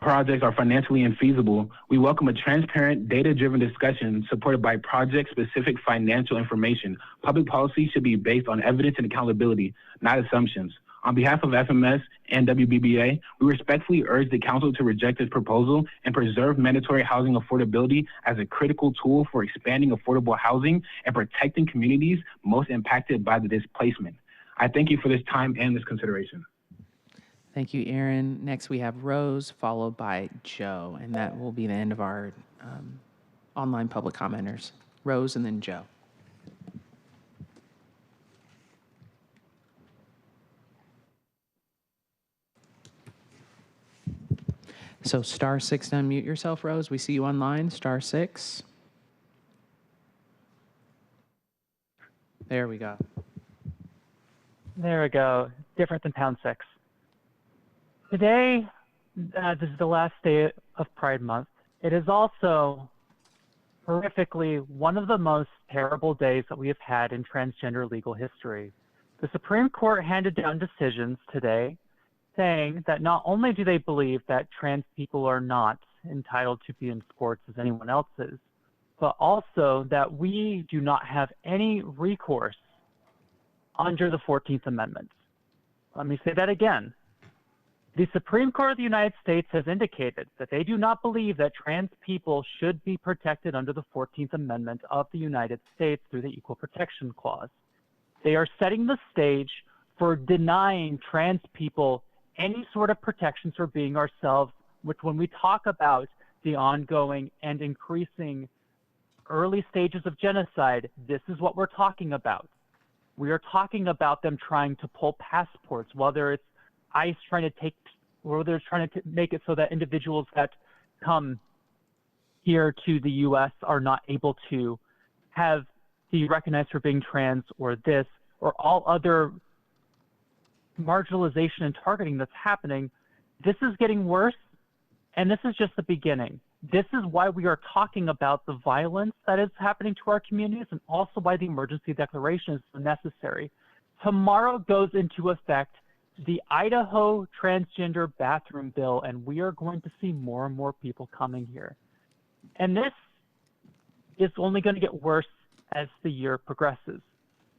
projects are financially infeasible, we welcome a transparent, data-driven discussion supported by project-specific financial information. Public policy should be based on evidence and accountability, not assumptions. On behalf of FMS and WBBA, we respectfully urge the council to reject this proposal and preserve mandatory housing affordability as a critical tool for expanding affordable housing and protecting communities most impacted by the displacement. I thank you for this time and this consideration. Thank you, Aaron. Next, we have Rose, followed by Joe, and that will be the end of our online public commenters. Rose and then Joe. So *6 to unmute yourself, Rose. We see you online, *6. There we go. There we go. Different than #6. Today, this is the last day of Pride Month. It is also horrifically one of the most terrible days that we have had in transgender legal history. The Supreme Court handed down decisions today saying that not only do they believe that trans people are not entitled to be in sports as anyone else is, but also that we do not have any recourse under the 14th Amendment. Let me say that again. The Supreme Court of the United States has indicated that they do not believe that trans people should be protected under the 14th Amendment of the United States through the Equal Protection Clause. They are setting the stage for denying trans people any sort of protections for being ourselves, which when we talk about the ongoing and increasing early stages of genocide, this is what we're talking about. We are talking about them trying to pull passports, whether it's ICE trying to take, or they're trying to make it so that individuals that come here to the U.S. are not able to be recognized for being trans, or this, or all other marginalization and targeting that's happening. This is getting worse, and this is just the beginning. This is why we are talking about the violence that is happening to our communities, and also why the emergency declaration is necessary. Tomorrow goes into effect the Idaho transgender bathroom bill, and we are going to see more and more people coming here. And this is only going to get worse as the year progresses.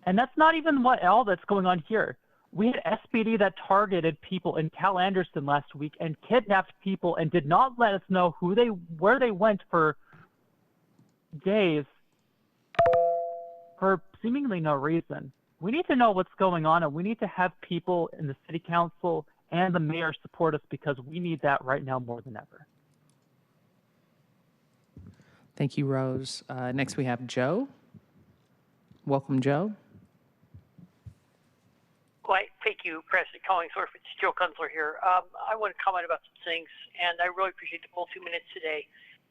And that's not even all that's going on here. We had SPD that targeted people in Cal Anderson last week and kidnapped people and did not let us know where they went for days for seemingly no reason. We need to know what's going on, and we need to have people in the city council and the mayor support us, because we need that right now more than ever. Thank you, Rose. Next, we have Joe. Welcome, Joe. Thank you, President Collingsworth. It's Joe Kunzler here. I want to comment about some things, and I really appreciate the full 2 minutes today.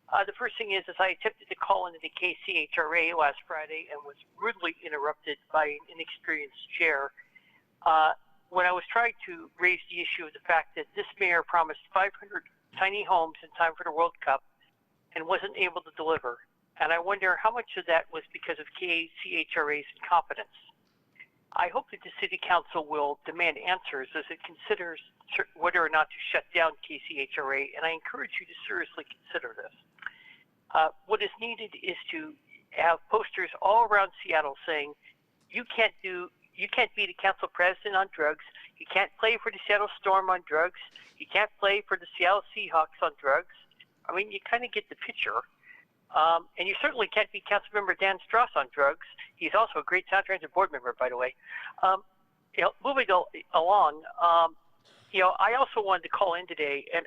The first thing is I attempted to call into the KCHRA last Friday and was rudely interrupted by an inexperienced chair when I was trying to raise the issue of the fact that this mayor promised 500 tiny homes in time for the World Cup and wasn't able to deliver. And I wonder how much of that was because of KCHRA's incompetence. I hope that the City Council will demand answers as it considers whether or not to shut down KCHRA, and I encourage you to seriously consider this. What is needed is to have posters all around Seattle saying, you can't be the council president on drugs, you can't play for the Seattle Storm on drugs, you can't play for the Seattle Seahawks on drugs. I mean, you kind of get the picture. And you certainly can't be Councilmember Dan Strauss on drugs. He's also a great Sound Transit board member, by the way. Moving along, I also wanted to call in today, and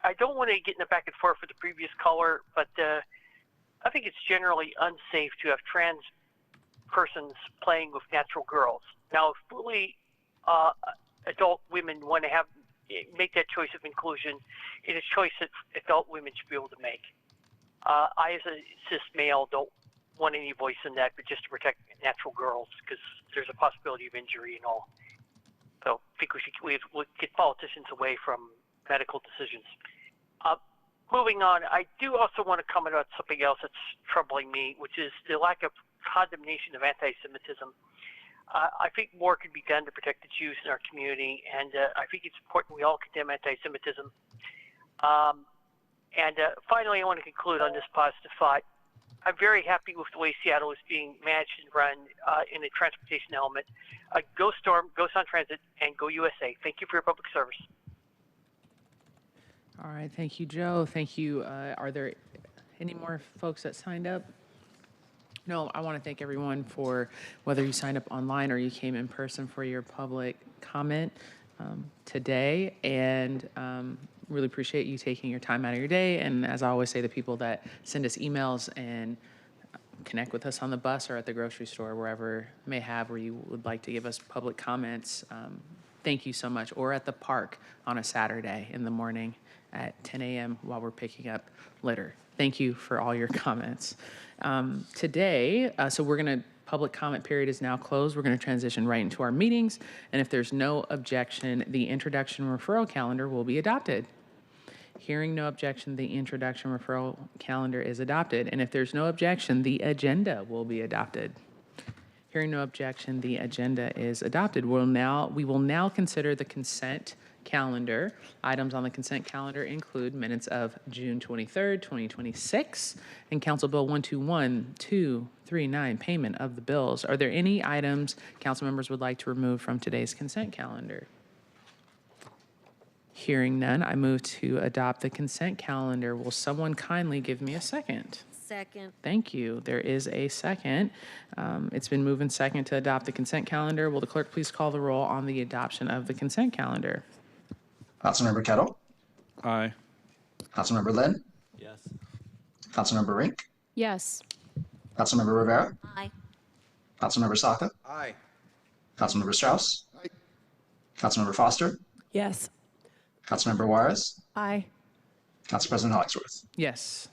I don't want to get in the back and forth with the previous caller, but I think it's generally unsafe to have trans persons playing with natural girls. Now, if fully adult women want to have make that choice of inclusion is a choice that adult women should be able to make. I, as a cis male, don't want any voice in that, but just to protect natural girls, because there's a possibility of injury and all. So I think we'll get politicians away from medical decisions. Moving on, I do also want to comment about something else that's troubling me, which is the lack of condemnation of anti-Semitism. I think more can be done to protect the Jews in our community, and I think it's important we all condemn anti-Semitism. Finally, I want to conclude on this positive thought. I'm very happy with the way Seattle is being managed and run in the transportation element. Go Storm, go Sun Transit, and go USA. Thank you for your public service. All right, thank you, Joe. Thank you. Are there any more folks that signed up? No, I want to thank everyone for whether you signed up online or you came in person for your public comment today. And really appreciate you taking your time out of your day. And as I always say, the people that send us emails and connect with us on the bus or at the grocery store, wherever may have where you would like to give us public comments, thank you so much. Or at the park on a Saturday in the morning at 10 a.m. while we're picking up litter. Thank you for all your comments. Today, so we're going to, public comment period is now closed. We're going to transition right into our meetings. And if there's no objection, the introduction and referral calendar will be adopted. Hearing no objection, the introduction referral calendar is adopted. And if there's no objection, the agenda will be adopted. Hearing no objection, the agenda is adopted. We will now consider the consent calendar. Items on the consent calendar include minutes of June 23rd, 2026, and Council Bill 121239, payment of the bills. Are there any items council members would like to remove from today's consent calendar? Hearing none, I move to adopt the consent calendar. Will someone kindly give me a second? Second. Thank you. There is a second. It's been moved and second to adopt the consent calendar. Will the clerk please call the roll on the adoption of the consent calendar? Councilmember Kettle? Aye. Councilmember Lynn? Yes. Councilmember Rink? Yes. Councilmember Rivera? Aye. Councilmember Saka? Aye. Councilmember Strauss? Aye. Councilmember Foster? Yes. Councilmember Juarez? Aye. Council President Hollingsworth? Yes.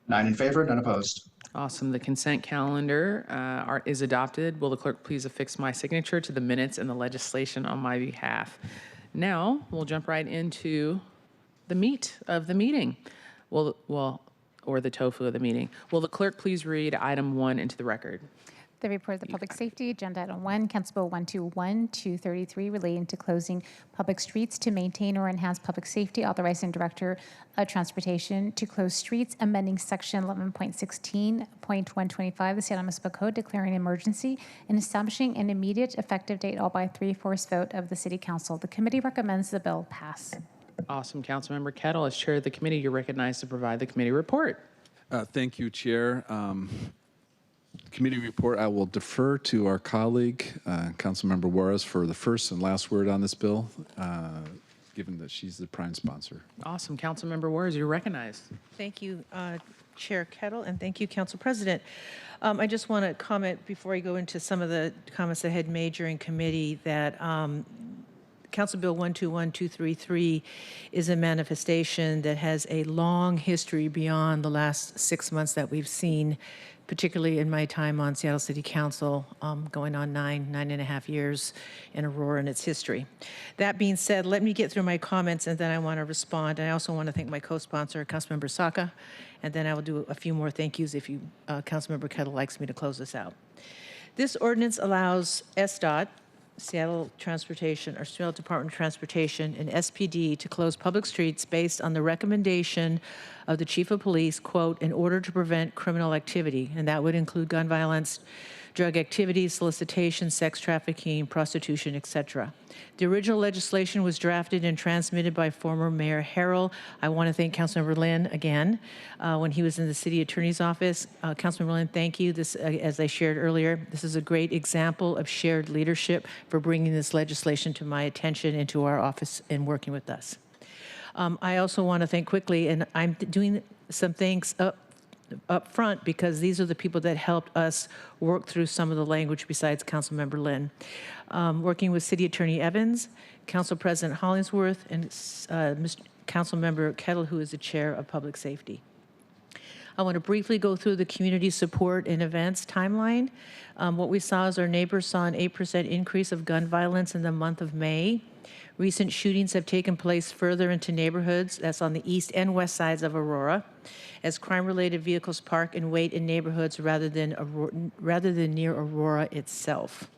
9 in favor, none opposed. Awesome. The consent calendar is adopted. Will the clerk please affix my signature to the minutes and the legislation on my behalf? Now, we'll jump right into the meat of the meeting. Or the tofu of the meeting. Will the clerk please read item 1 into the record? The report of the Public Safety, Agenda Item 1, Council Bill 121233, relating to closing public streets to maintain or enhance public safety, authorizing Director of Transportation to close streets, amending Section 11.16.125 of the Seattle Municipal Code, declaring an emergency, and establishing an immediate effective date, all by 3/4 vote of the City Council. The committee recommends the bill pass. Awesome. Councilmember Kettle, as chair of the committee, you're recognized to provide the committee report. Thank you, Chair. Committee report, I will defer to our colleague, Councilmember Juarez, for the first and last word on this bill, given that she's the prime sponsor. Awesome. Councilmember Juarez, you're recognized. Thank you, Chair Kettle, and thank you, Council President. I just want to comment before I go into some of the comments I had made during committee that Council Bill 121233 is a manifestation that has a long history beyond the last 6 months that we've seen, particularly in my time on Seattle City Council, going on nine and a half years in Aurora and its history. That being said, let me get through my comments and then I want to respond. And I also want to thank my co-sponsor, Councilmember Saka, and then I will do a few more thank yous if you, Councilmember Kettle likes me to close this out. This ordinance allows SDOT, Seattle Transportation, or Seattle Department of Transportation, and SPD to close public streets based on the recommendation of the Chief of Police, quote, in order to prevent criminal activity, and that would include gun violence, drug activity, solicitation, sex trafficking, prostitution, etc. The original legislation was drafted and transmitted by former Mayor Harrell. I want to thank Councilmember Lynn again when he was in the City Attorney's Office. Councilmember Lynn, thank you. This, as I shared earlier, this is a great example of shared leadership for bringing this legislation to my attention and to our office and working with us. I also want to thank quickly, and I'm doing some thanks up front because these are the people that helped us work through some of the language besides Councilmember Lynn. Working with City Attorney Evans, Council President Hollingsworth, and Councilmember Kettle, who is the Chair of Public Safety. I want to briefly go through the community support and events timeline. What we saw is our neighbors saw an 8% increase of gun violence in the month of May. Recent shootings have taken place further into neighborhoods, that's on the east and west sides of Aurora, as crime-related vehicles park and wait in neighborhoods rather than near Aurora itself.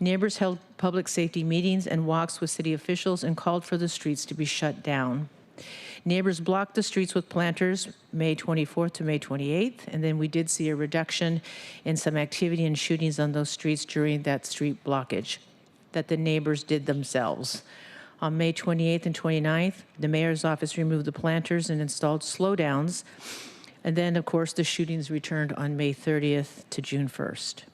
Neighbors held public safety meetings and walks with city officials and called for the streets to be shut down. Neighbors blocked the streets with planters May 24th to May 28th, and then we did see a reduction in some activity and shootings on those streets during that street blockage that the neighbors did themselves. On May 28th and 29th, the mayor's office removed the planters and installed slowdowns, and then, of course, the shootings returned on May 30th to June 1st.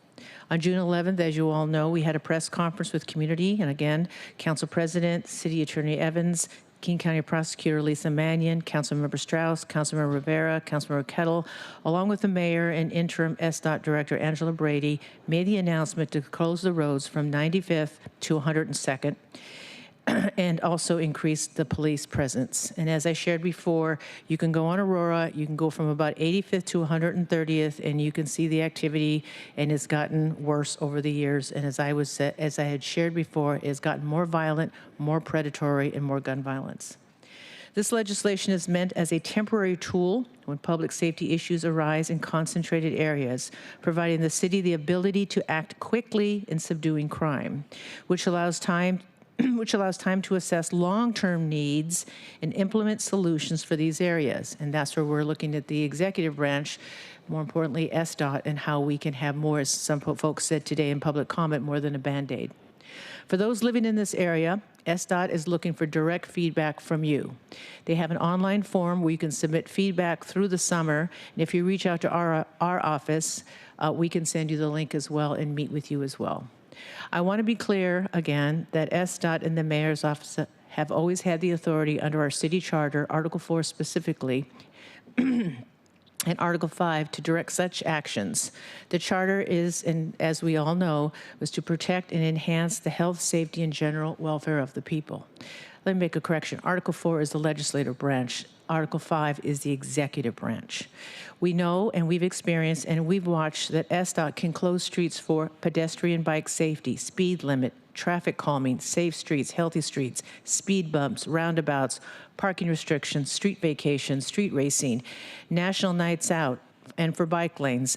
On June 11th, as you all know, we had a press conference with community, and again, Council President, City Attorney Evans, King County Prosecutor Lisa Mannion, Councilmember Strauss, Councilmember Rivera, Councilmember Kettle, along with the mayor and interim SDOT Director Angela Brady, made the announcement to close the roads from 95th to 102nd and also increase the police presence. And as I shared before, you can go on Aurora, you can go from about 85th to 130th, and you can see the activity, and it's gotten worse over the years. And as I had shared before, it's gotten more violent, more predatory, and more gun violence. This legislation is meant as a temporary tool when public safety issues arise in concentrated areas, providing the city the ability to act quickly in subduing crime, which allows time to assess long-term needs and implement solutions for these areas. And that's where we're looking at the executive branch, more importantly, SDOT, and how we can have more, as some folks said today in public comment, more than a Band-Aid. For those living in this area, SDOT is looking for direct feedback from you. They have an online form where you can submit feedback through the summer, and if you reach out to our office, we can send you the link as well and meet with you as well. I want to be clear again that SDOT and the mayor's office have always had the authority under our city charter, Article 4 specifically, and Article 5 to direct such actions. The charter is, and as we all know, was to protect and enhance the health, safety, and general welfare of the people. Let me make a correction. Article 4 is the legislative branch. Article 5 is the executive branch. We know and we've experienced and we've watched that SDOT can close streets for pedestrian bike safety, speed limit, traffic calming, safe streets, healthy streets, speed bumps, roundabouts, parking restrictions, street vacations, street racing, national nights out, and for bike lanes.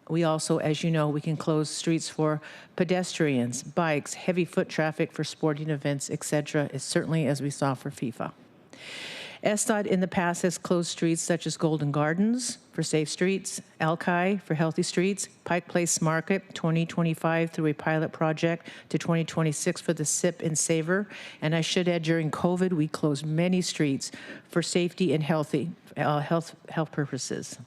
We also, as you know, we can close streets for pedestrians, bikes, heavy foot traffic for sporting events, etc., certainly as we saw for FIFA. SDOT in the past has closed streets such as Golden Gardens for safe streets, Alki for healthy streets, Pike Place Market 2025 through a pilot project to 2026 for the Sip and Savor. And I should add, during COVID, we closed many streets for safety and health purposes.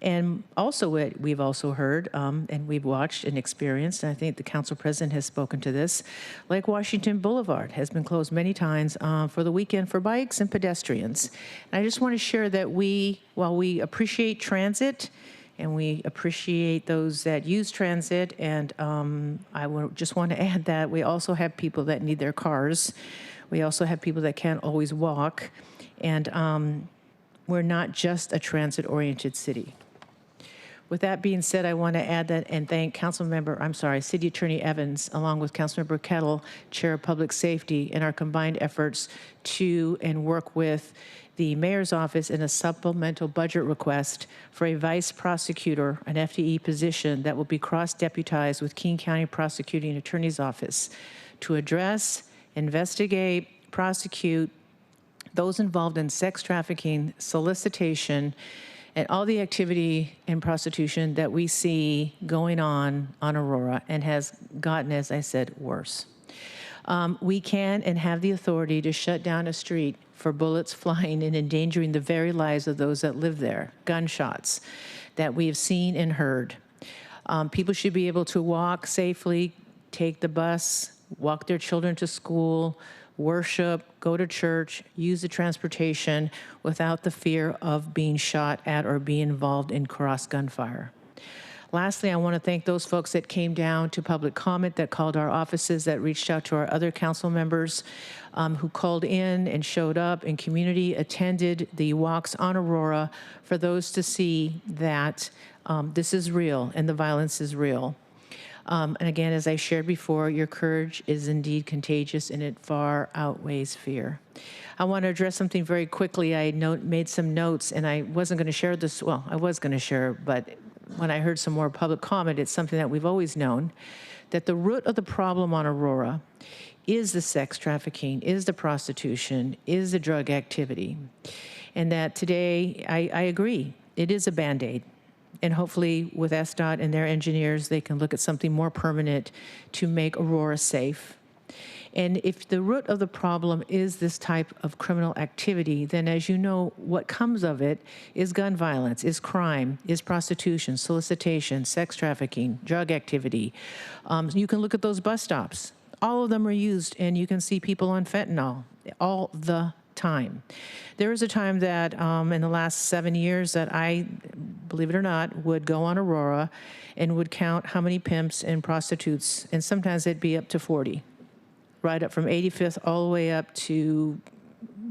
And also we've also heard and we've watched and experienced, and I think the council president has spoken to this, Lake Washington Boulevard has been closed many times for the weekend for bikes and pedestrians. And I just want to share that while we appreciate transit and we appreciate those that use transit, and just want to add that we also have people that need their cars. We also have people that can't always walk. And we're not just a transit-oriented city. With that being said, I want to add that and thank City Attorney Evans, along with Councilmember Kettle, Chair of Public Safety, in our combined efforts to and work with the mayor's office in a supplemental budget request for a vice prosecutor, an FTE position that will be cross-deputized with King County Prosecuting Attorney's Office to address, investigate, prosecute those involved in sex trafficking, solicitation, and all the activity in prostitution that we see going on Aurora and has gotten, as I said, worse. We can and have the authority to shut down a street for bullets flying and endangering the very lives of those that live there, gunshots that we have seen and heard. People should be able to walk safely, take the bus, walk their children to school, worship, go to church, use the transportation without the fear of being shot at or being involved in cross gunfire. Lastly, I want to thank those folks that came down to public comment, that called our offices, that reached out to our other council members who called in and showed up, and community attended the walks on Aurora for those to see that this is real and the violence is real. And again, as I shared before, your courage is indeed contagious and it far outweighs fear. I want to address something very quickly. I made some notes and I wasn't going to share this. Well, I was going to share, but when I heard some more public comment, it's something that we've always known, that the root of the problem on Aurora is the sex trafficking, is the prostitution, is the drug activity. And that today, I agree, it is a Band-Aid. And hopefully with SDOT and their engineers, they can look at something more permanent to make Aurora safe. And if the root of the problem is this type of criminal activity, then as you know, what comes of it is gun violence, is crime, is prostitution, solicitation, sex trafficking, drug activity. You can look at those bus stops. All of them are used, and you can see people on fentanyl all the time. There was a time that in the last 7 years that I, believe it or not, would go on Aurora and would count how many pimps and prostitutes, and sometimes it'd be up to 40. Right up from 85th all the way up to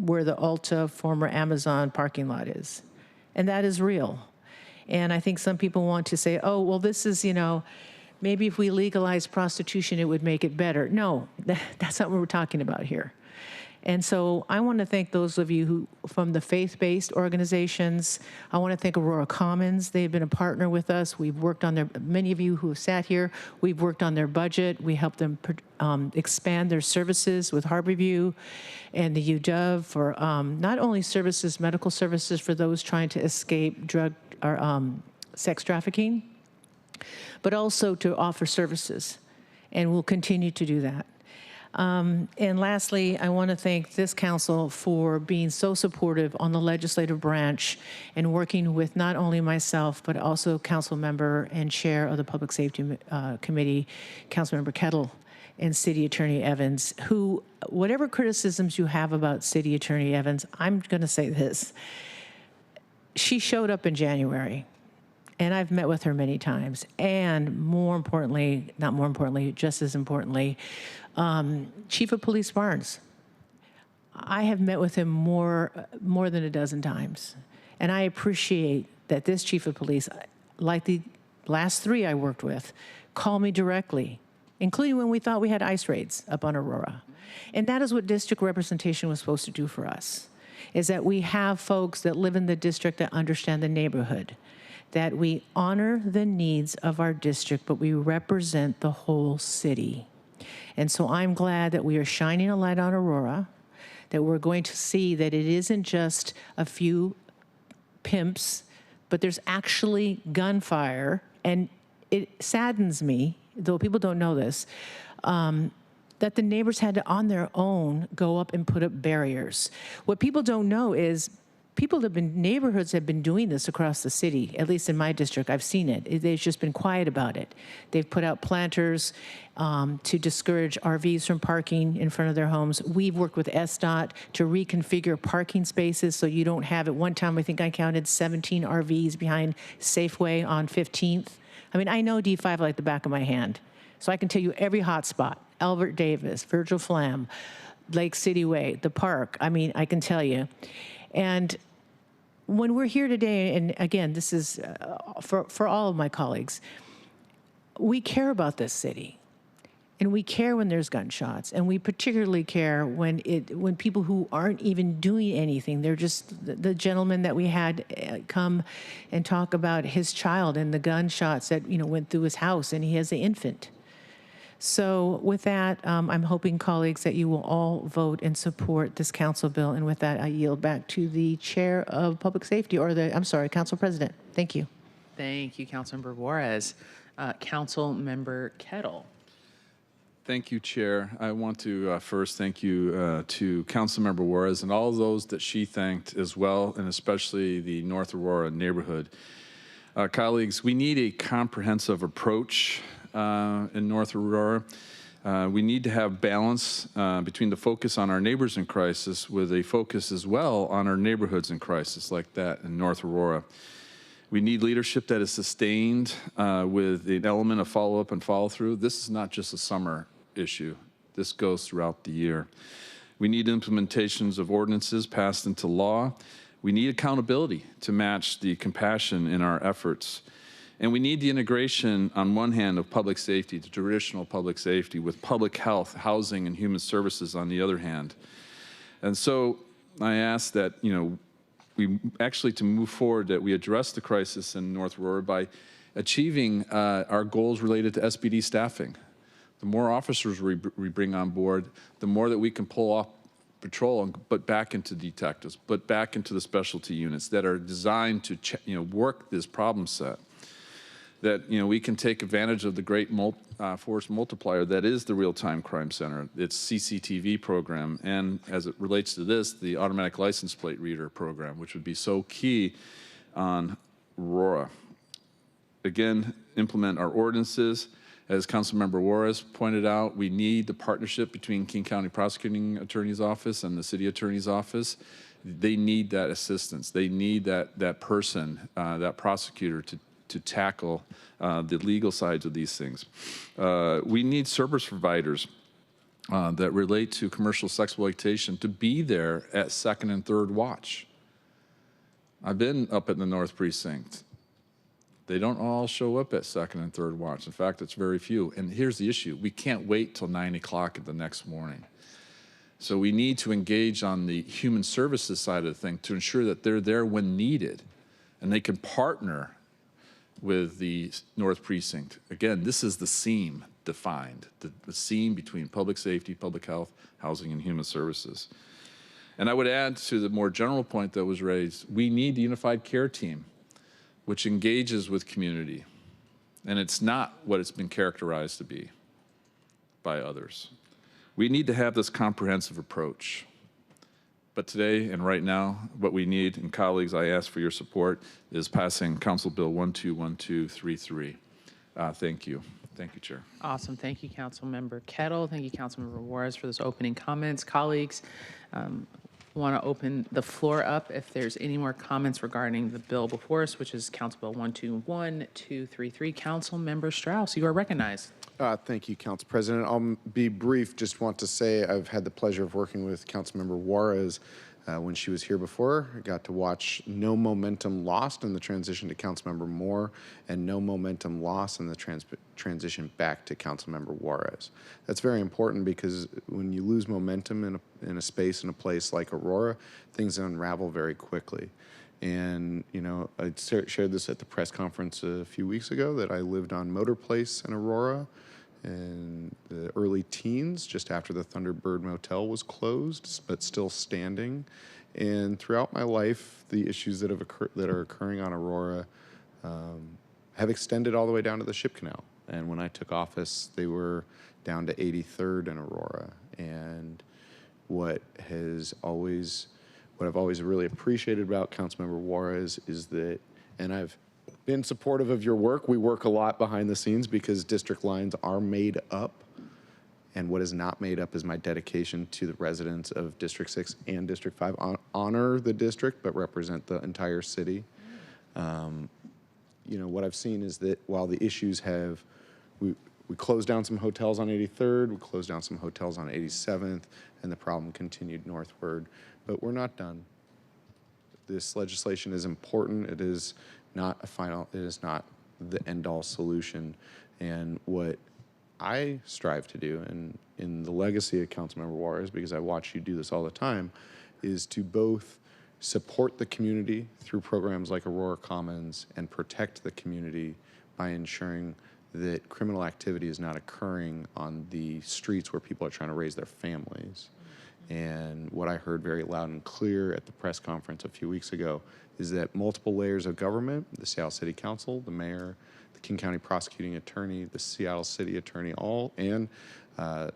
where the Ulta former Amazon parking lot is. And that is real. And I think some people want to say, oh, well, this is, you know, maybe if we legalize prostitution, it would make it better. No, that's not what we're talking about here. And so I want to thank those of you who, from the faith-based organizations. I want to thank Aurora Commons. They've been a partner with us. We've worked on their, many of you who have sat here, we've worked on their budget. We helped them expand their services with Harborview and the UW for not only services, medical services for those trying to escape drug or sex trafficking, but also to offer services. And we'll continue to do that. And lastly, I want to thank this council for being so supportive on the legislative branch and working with not only myself, but also council member and chair of the Public Safety Committee, Councilmember Kettle, and City Attorney Evans, who, whatever criticisms you have about City Attorney Evans, I'm going to say this. She showed up in January. And I've met with her many times. And more importantly, not more importantly, just as importantly, Chief of Police Barnes. I have met with him more than a dozen times. And I appreciate that this Chief of Police, like the last three I worked with, called me directly, including when we thought we had ICE raids up on Aurora. And that is what district representation was supposed to do for us, is that we have folks that live in the district that understand the neighborhood, that we honor the needs of our district, but we represent the whole city. And so I'm glad that we are shining a light on Aurora, that we're going to see that it isn't just a few pimps, but there's actually gunfire. And it saddens me, though people don't know this, that the neighbors had to, on their own, go up and put up barriers. What people don't know is neighborhoods have been doing this across the city, at least in my district. I've seen it. They've just been quiet about it. They've put out planters to discourage RVs from parking in front of their homes. We've worked with SDOT to reconfigure parking spaces so you don't have, at one time, I think I counted 17 RVs behind Safeway on 15th. I mean, I know D5 like the back of my hand. So I can tell you every hot spot, Albert Davis, Virgil Flam, Lake City Way, the park. I mean, I can tell you. And when we're here today, and again, this is for all of my colleagues, we care about this city. And we care when there's gunshots. And we particularly care when people who aren't even doing anything, they're just the gentleman that we had come and talk about his child and the gunshots that went through his house, and he has an infant. So with that, I'm hoping, colleagues, that you will all vote and support this council bill. And with that, I yield back to the chair of public safety, council president. Thank you. Thank you, Councilmember Juarez. Councilmember Kettle. Thank you, Chair. I want to first thank you to Councilmember Juarez and all those that she thanked as well, and especially the North Aurora neighborhood. Colleagues, we need a comprehensive approach in North Aurora. We need to have balance between the focus on our neighbors in crisis with a focus as well on our neighborhoods in crisis, like that in North Aurora. We need leadership that is sustained with an element of follow-up and follow-through. This is not just a summer issue. This goes throughout the year. We need implementations of ordinances passed into law. We need accountability to match the compassion in our efforts. And we need the integration, on one hand, of public safety, the traditional public safety, with public health, housing, and human services on the other hand. And so I ask that, we actually, to move forward, that we address the crisis in North Aurora by achieving our goals related to SBD staffing. The more officers we bring on board, the more that we can pull off patrol, but back into detectives, but back into the specialty units that are designed to work this problem set. That we can take advantage of the great force multiplier that is the Real-Time Crime Center, its CCTV program, and as it relates to this, the automatic license plate reader program, which would be so key on Aurora. Again, implement our ordinances. As Councilmember Juarez pointed out, we need the partnership between King County Prosecuting Attorney's Office and the City Attorney's Office. They need that assistance. They need that person, that prosecutor to tackle the legal sides of these things. We need service providers that relate to commercial sexploitation to be there at second and third watch. I've been up at the North Precinct. They don't all show up at second and third watch. In fact, it's very few. And here's the issue. We can't wait till 9 o'clock the next morning. So we need to engage on the human services side of the thing to ensure that they're there when needed and they can partner with the North Precinct. Again, this is the seam defined, the seam between public safety, public health, housing, and human services. And I would add to the more general point that was raised, we need the unified care team, which engages with community. And it's not what it's been characterized to be by others. We need to have this comprehensive approach. But today and right now, what we need, and colleagues, I ask for your support, is passing Council Bill 121233. Thank you. Thank you, Chair. Awesome. Thank you, Councilmember Kettle. Thank you, Councilmember Juarez, for those opening comments. Colleagues, want to open the floor up if there's any more comments regarding the bill before us, which is Council Bill 121233. Councilmember Strauss, you are recognized. Thank you, Council President. I'll be brief. Just want to say I've had the pleasure of working with Councilmember Juarez when she was here before. I got to watch no momentum lost in the transition to Councilmember Moore and no momentum lost in the transition back to Councilmember Juarez. That's very important because when you lose momentum in a space, in a place like Aurora, things unravel very quickly. And, I shared this at the press conference a few weeks ago that I lived on Motor Place in Aurora in the early teens, just after the Thunderbird Motel was closed, but still standing. And throughout my life, the issues that are occurring on Aurora have extended all the way down to the Ship Canal. And when I took office, they were down to 83rd in Aurora. And what I've always really appreciated about Councilmember Juarez is that, and I've been supportive of your work. We work a lot behind the scenes because district lines are made up. And what is not made up is my dedication to the residents of District 6 and District 5. Honor the district, but represent the entire city. What I've seen is that while the issues we closed down some hotels on 83rd, we closed down some hotels on 87th, and the problem continued northward. But we're not done. This legislation is important. It is not it is not the end-all solution. And what I strive to do, and in the legacy of Councilmember Juarez, because I watch you do this all the time, is to both support the community through programs like Aurora Commons and protect the community by ensuring that criminal activity is not occurring on the streets where people are trying to raise their families. And what I heard very loud and clear at the press conference a few weeks ago is that multiple layers of government, the Seattle City Council, the mayor, the King County Prosecuting Attorney, the Seattle City Attorney, and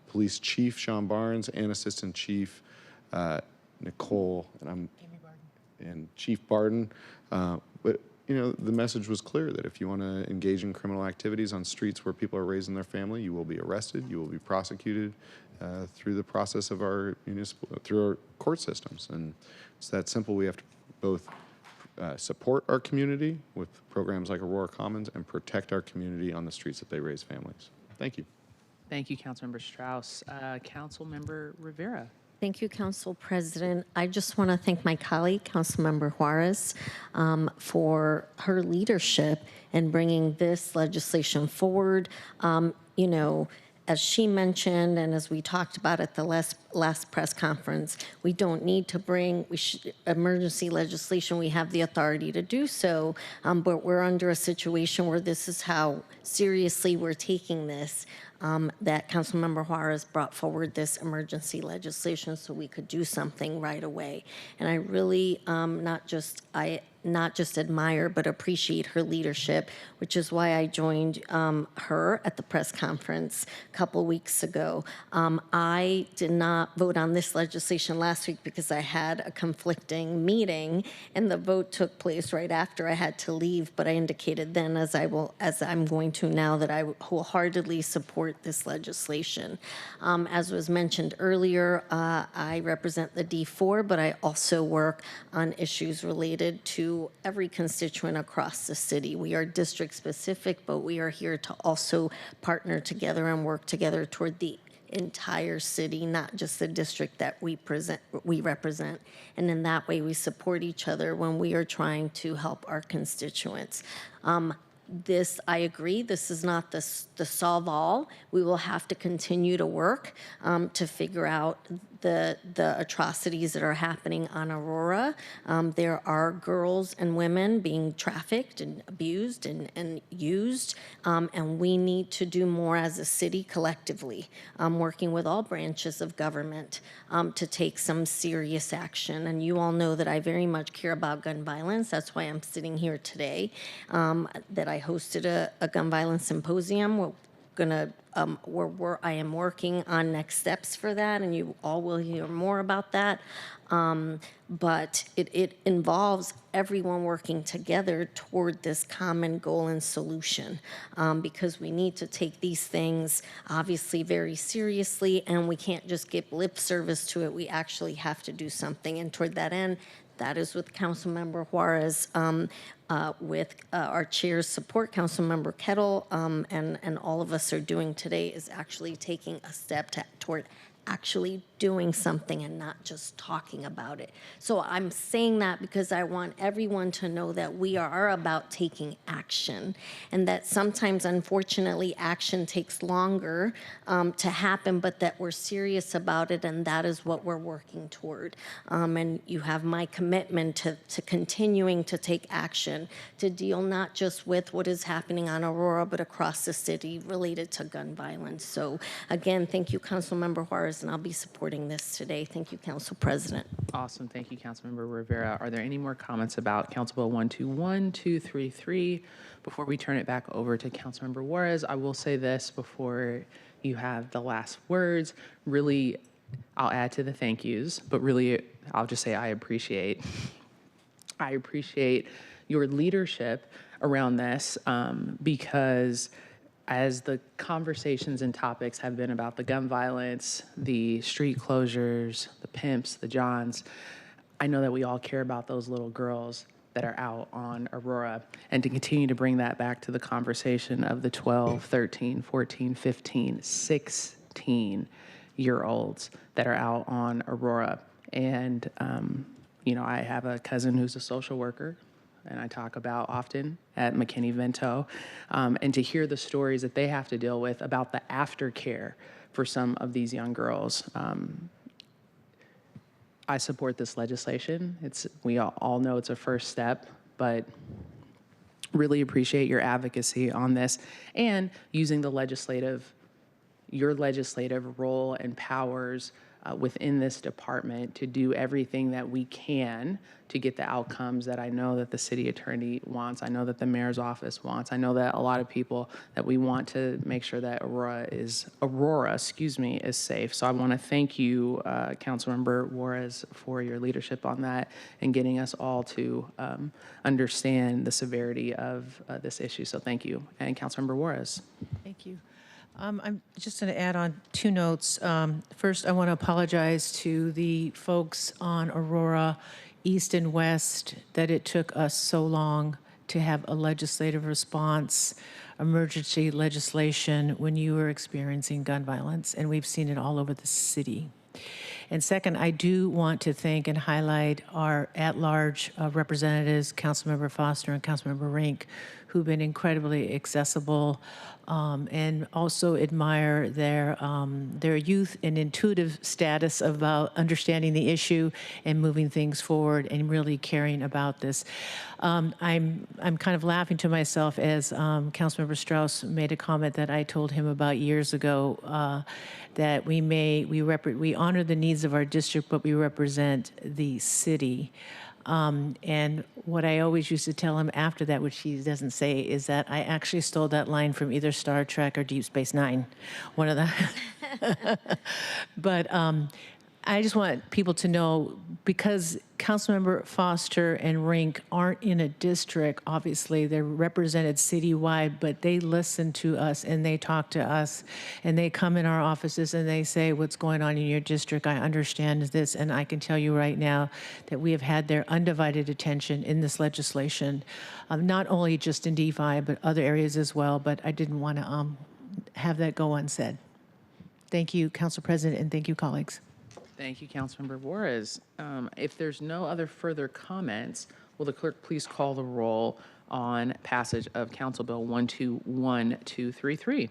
Police Chief Sean Barnes and Assistant Chief Nicole, and Chief Barden, but the message was clear that if you want to engage in criminal activities on streets where people are raising their family, you will be arrested, you will be prosecuted through the process of our through our court systems. And it's that simple. We have to both support our community with programs like Aurora Commons and protect our community on the streets that they raise families. Thank you. Thank you, Councilmember Strauss. Councilmember Rivera. Thank you, Council President. I just want to thank my colleague, Councilmember Juarez, for her leadership in bringing this legislation forward. As she mentioned, and as we talked about at the last press conference, we don't need to bring emergency legislation. We have the authority to do so, but we're under a situation where this is how seriously we're taking this, that Councilmember Juarez brought forward this emergency legislation so we could do something right away. And I really not just admire, but appreciate her leadership, which is why I joined her at the press conference a couple weeks ago. I did not vote on this legislation last week because I had a conflicting meeting, and the vote took place right after I had to leave, but I indicated then, as I'm going to now, that I wholeheartedly support this legislation. As was mentioned earlier, I represent the D4, but I also work on issues related to every constituent across the city. We are district specific, but we are here to also partner together and work together toward the entire city, not just the district that we represent. And in that way, we support each other when we are trying to help our constituents. I agree, this is not the solve all. We will have to continue to work to figure out the atrocities that are happening on Aurora. There are girls and women being trafficked and abused and used, and we need to do more as a city collectively, working with all branches of government to take some serious action. And you all know that I very much care about gun violence. That's why I'm sitting here today, that I hosted a gun violence symposium. I am working on next steps for that, and you all will hear more about that. But it involves everyone working together toward this common goal and solution, because we need to take these things obviously very seriously, and we can't just give lip service to it. We actually have to do something, and toward that end, that is with Councilmember Juarez, with our chair's support, Councilmember Kettle, and all of us are doing today is actually taking a step toward actually doing something and not just talking about it. So I'm saying that because I want everyone to know that we are about taking action, and that sometimes, unfortunately, action takes longer to happen, but that we're serious about it, and that is what we're working toward. And you have my commitment to continuing to take action to deal not just with what is happening on Aurora, but across the city related to gun violence. So again, thank you, Councilmember Juarez, and I'll be supporting this today. Thank you, Council President. Awesome. Thank you, Councilmember Rivera. Are there any more comments about Council Bill 121233? Before we turn it back over to Councilmember Juarez, I will say this before you have the last words. Really, I'll add to the thank yous, but really, I'll just say I appreciate your leadership around this, because as the conversations and topics have been about the gun violence, the street closures, the pimps, the Johns, I know that we all care about those little girls that are out on Aurora, and to continue to bring that back to the conversation of the 12, 13, 14, 15, 16-year-olds that are out on Aurora. And, I have a cousin who's a social worker, and I talk about often at McKinney-Vento, and to hear the stories that they have to deal with about the aftercare for some of these young girls. I support this legislation. We all know it's a first step, but really appreciate your advocacy on this and using the legislative your legislative role and powers within this department to do everything that we can to get the outcomes that I know that the city attorney wants. I know that the mayor's office wants. I know that a lot of people that we want to make sure that Aurora is safe. So I want to thank you, Councilmember Juarez, for your leadership on that and getting us all to understand the severity of this issue. So thank you. And Councilmember Juarez. Thank you. I'm just going to add on two notes. First, I want to apologize to the folks on Aurora East and West that it took us so long to have a legislative response, emergency legislation when you were experiencing gun violence, and we've seen it all over the city. And second, I do want to thank and highlight our at-large representatives, Councilmember Foster and Councilmember Rink, who've been incredibly accessible, and also admire their youth and intuitive status about understanding the issue and moving things forward and really caring about this. I'm kind of laughing to myself as Councilmember Strauss made a comment that I told him about years ago, that we honor the needs of our district, but we represent the city. And what I always used to tell him after that, which he doesn't say, is that I actually stole that line from either Star Trek or Deep Space Nine, one of the. But I just want people to know, because Councilmember Foster and Rink aren't in a district, obviously they're represented citywide, but they listen to us and they talk to us and they come in our offices and they say, what's going on in your district? I understand this, and I can tell you right now that we have had their undivided attention in this legislation, not only just in DeFi, but other areas as well, but I didn't want to have that go unsaid. Thank you, Council President, and thank you, colleagues. Thank you, Councilmember Juarez. If there's no other further comments, will the clerk please call the roll on passage of Council Bill 121233?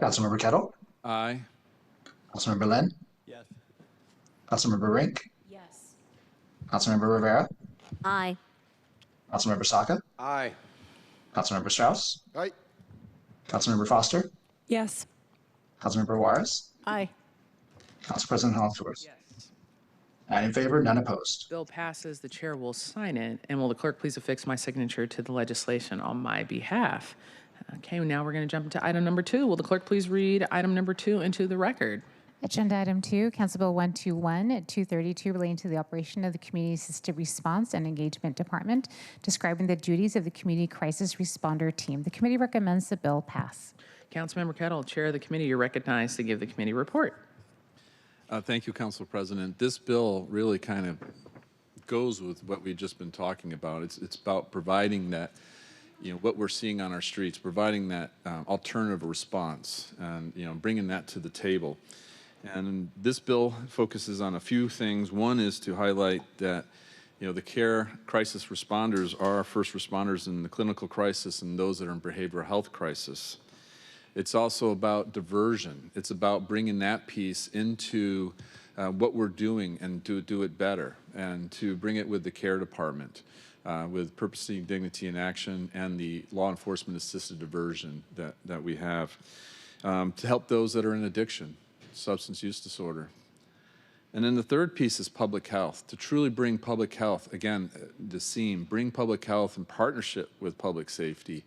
Councilmember Kettle? Aye. Councilmember Lynn? Yes. Councilmember Rink? Yes. Councilmember Rivera? Aye. Councilmember Saka? Aye. Councilmember Strauss? Aye. Councilmember Foster? Yes. Councilmember Juarez? Aye. Council President Hollingsworth? Yes. 9 in favor, none opposed. Bill passes. The chair will sign it. And will the clerk please affix my signature to the legislation on my behalf? Okay, now we're going to jump into item number 2. Will the clerk please read item number 2 into the record? Agenda item 2, Council Bill 121232, relating to the operation of the Community Assisted Response and Engagement Department, describing the duties of the Community Crisis Responder Team. The committee recommends the bill pass. Councilmember Kettle, chair of the committee, you're recognized to give the committee report. Thank you, Council President. This bill really kind of goes with what we've just been talking about. It's about providing that, what we're seeing on our streets, providing that alternative response, and bringing that to the table. And this bill focuses on a few things. One is to highlight that the care crisis responders are our first responders in the clinical crisis and those that are in behavioral health crisis. It's also about diversion. It's about bringing that piece into what we're doing and to do it better, and to bring it with the care department, with purposing dignity in action and the law enforcement assisted diversion that we have, to help those that are in addiction, substance use disorder. And then the third piece is public health, to truly bring public health, again, the SEAM, bring public health in partnership with public safety.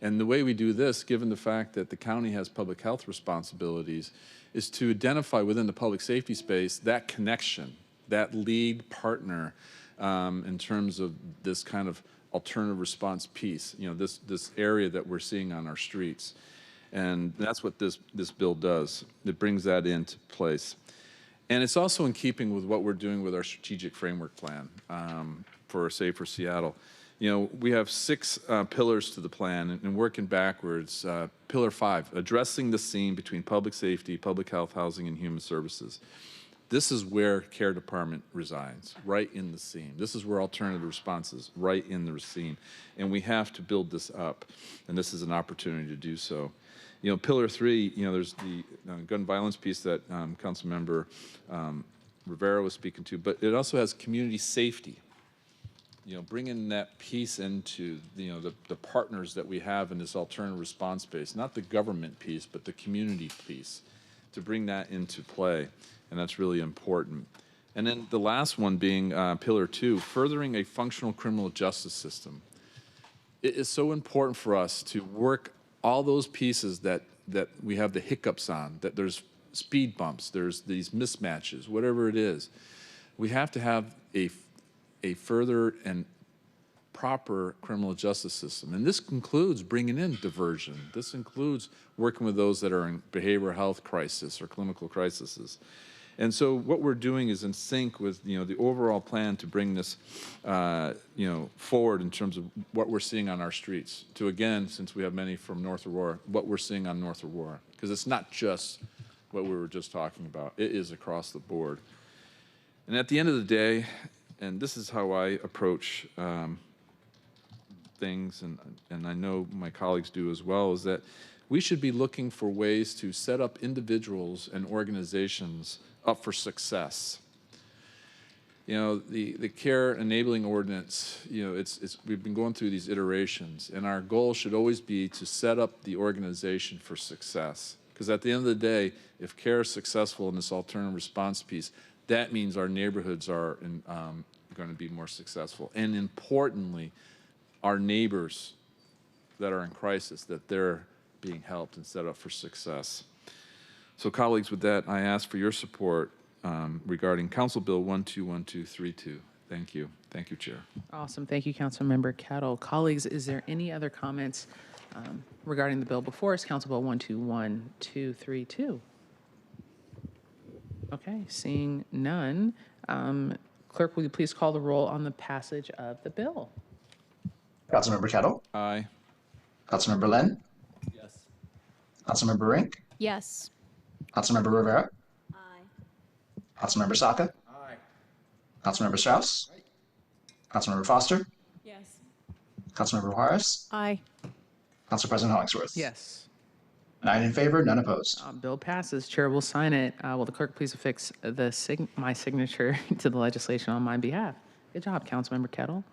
And the way we do this, given the fact that the county has public health responsibilities, is to identify within the public safety space that connection, that lead partner in terms of this kind of alternative response piece, this area that we're seeing on our streets. And that's what this bill does. It brings that into place. And it's also in keeping with what we're doing with our strategic framework plan for a safer Seattle. We have 6 pillars to the plan, and working backwards, Pillar 5, addressing the seam between public safety, public health, housing, and human services. This is where care department resides, right in the seam. This is where alternative response is, right in the seam. And we have to build this up, and this is an opportunity to do so. Pillar 3, there's the gun violence piece that Councilmember Rivera was speaking to, but it also has community safety. bringing that piece into, the partners that we have in this alternative response space, not the government piece, but the community piece, to bring that into play. And that's really important. And then the last one being pillar 2, furthering a functional criminal justice system. It is so important for us to work all those pieces that we have the hiccups on, that there's speed bumps, there's these mismatches, whatever it is. We have to have a further and proper criminal justice system. And this includes bringing in diversion. This includes working with those that are in behavioral health crisis or clinical crises. And so what we're doing is in sync with, the overall plan to bring this, forward in terms of what we're seeing on our streets. To, again, since we have many from North Aurora, what we're seeing on North Aurora. Because it's not just what we were just talking about. It is across the board. And at the end of the day, and this is how I approach things, and I know my colleagues do as well, is that we should be looking for ways to set up individuals and organizations up for success. The care enabling ordinance, we've been going through these iterations, and our goal should always be to set up the organization for success. Because at the end of the day, if care is successful in this alternative response piece, that means our neighborhoods are going to be more successful. And importantly, our neighbors that are in crisis, that they're being helped and set up for success. So colleagues, with that, I ask for your support regarding Council Bill 121232. Thank you. Thank you, Chair. Awesome. Thank you, Councilmember Kettle. Colleagues, is there any other comments regarding the bill before us? Council Bill 121232. Okay, seeing none. Clerk, will you please call the roll on the passage of the bill? Councilmember Kettle. Aye. Councilmember Lynn. Yes. Councilmember Rink. Yes. Councilmember Rivera. Aye. Councilmember Saka. Aye. Councilmember Strauss. Councilmember Foster. Yes. Councilmember Juarez. Aye. Council President Hollingsworth. Yes. 9 in favor, none opposed. Bill passes. Chair will sign it. Will the clerk please affix my signature to the legislation on my behalf? Good job, Councilmember Kettle.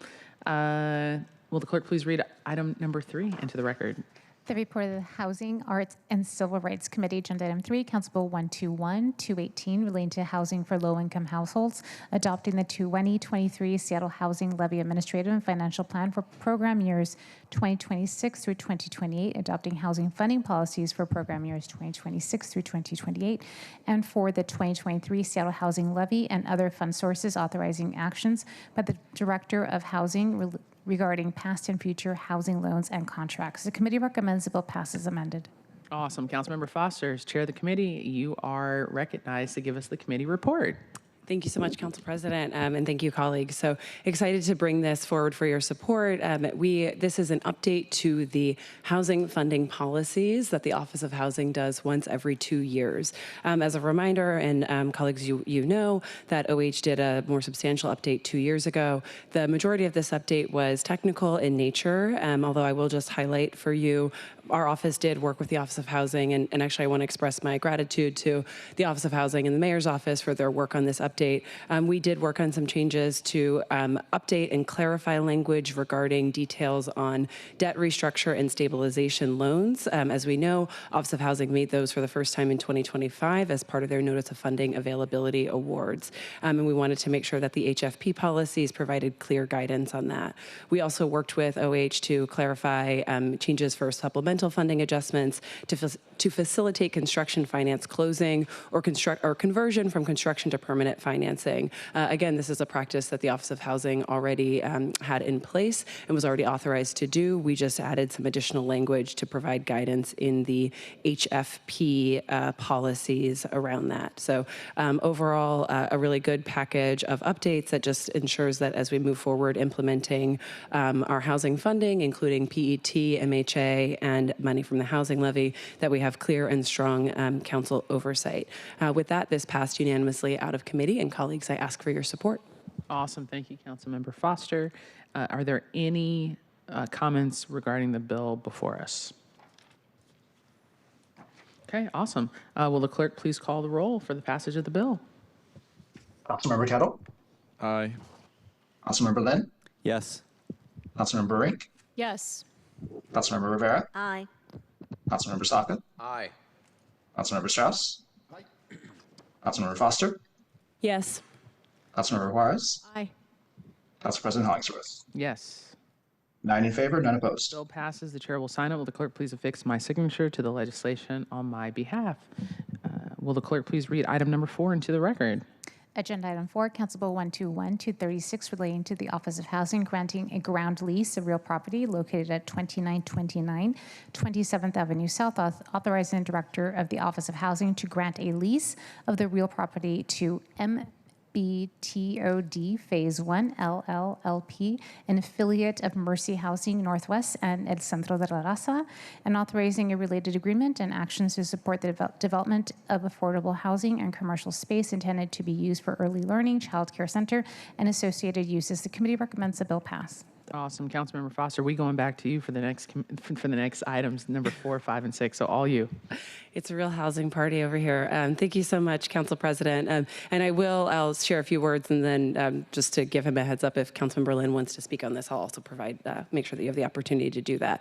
Will the clerk please read item number 3 into the record? The report of the Housing, Arts, and Civil Rights Committee, Agenda Item 3, Council Bill 121218, relating to housing for low-income households, adopting the 2023 Seattle Housing Levy Administrative and Financial Plan for program years 2026 through 2028, adopting housing funding policies for program years 2026 through 2028, and for the 2023 Seattle Housing Levy and other fund sources, authorizing actions by the Director of Housing regarding past and future housing loans and contracts. The committee recommends the bill pass as amended. Awesome. Councilmember Foster, as chair of the committee, you are recognized to give us the committee report. Thank you so much, Council President, and thank you, colleagues. So excited to bring this forward for your support. This is an update to the housing funding policies that the Office of Housing does once every 2 years. As a reminder, and colleagues, you know that OH did a more substantial update 2 years ago. The majority of this update was technical in nature, although I will just highlight for you, our office did work with the Office of Housing, and actually I want to express my gratitude to the Office of Housing and the Mayor's office for their work on this update. We did work on some changes to update and clarify language regarding details on debt restructure and stabilization loans. As we know, Office of Housing made those for the first time in 2025 as part of their Notice of Funding Availability Awards. And we wanted to make sure that the HFP policies provided clear guidance on that. We also worked with OH to clarify changes for supplemental funding adjustments to facilitate construction finance closing or conversion from construction to permanent financing. Again, this is a practice that the Office of Housing already had in place and was already authorized to do. We just added some additional language to provide guidance in the HFP policies around that. So overall, a really good package of updates that just ensures that as we move forward implementing our housing funding, including PET, MHA, and money from the housing levy, that we have clear and strong council oversight. With that, this passed unanimously out of committee, and colleagues, I ask for your support. Awesome. Thank you, Councilmember Foster. Are there any comments regarding the bill before us? Okay, awesome. Will the clerk please call the roll for the passage of the bill? Councilmember Kettle. Aye. Councilmember Lynn. Yes. Councilmember Rink, Yes. Councilmember Rivera, Aye. Councilmember Saka, Aye. Councilmember Strauss, Councilmember Foster, Yes. Councilmember Juarez, Aye. Council President Hollingsworth. Yes. 9 in favor, none opposed. Bill passes. The chair will sign it. Will the clerk please affix my signature to the legislation on my behalf? Will the clerk please read item number 4 into the record? Agenda item 4, Council Bill 121-236, relating to the Office of Housing granting a ground lease of real property located at 2929 27th Avenue South, authorizing the Director of the Office of Housing to grant a lease of the real property to MBTOD Phase 1 LLLP, an affiliate of Mercy Housing Northwest and El Centro de la Raza, and authorizing a related agreement and actions to support the development of affordable housing and commercial space intended to be used for early learning, child care center, and associated uses. The committee recommends the bill pass. Awesome. Councilmember Foster, we going back to you for the next items, number 4, 5, and 6. So all you. It's a real housing party over here. Thank you so much, Council President. And I'll share a few words, and then just to give him a heads up, if Councilmember Lynn wants to speak on this, I'll also make sure that you have the opportunity to do that.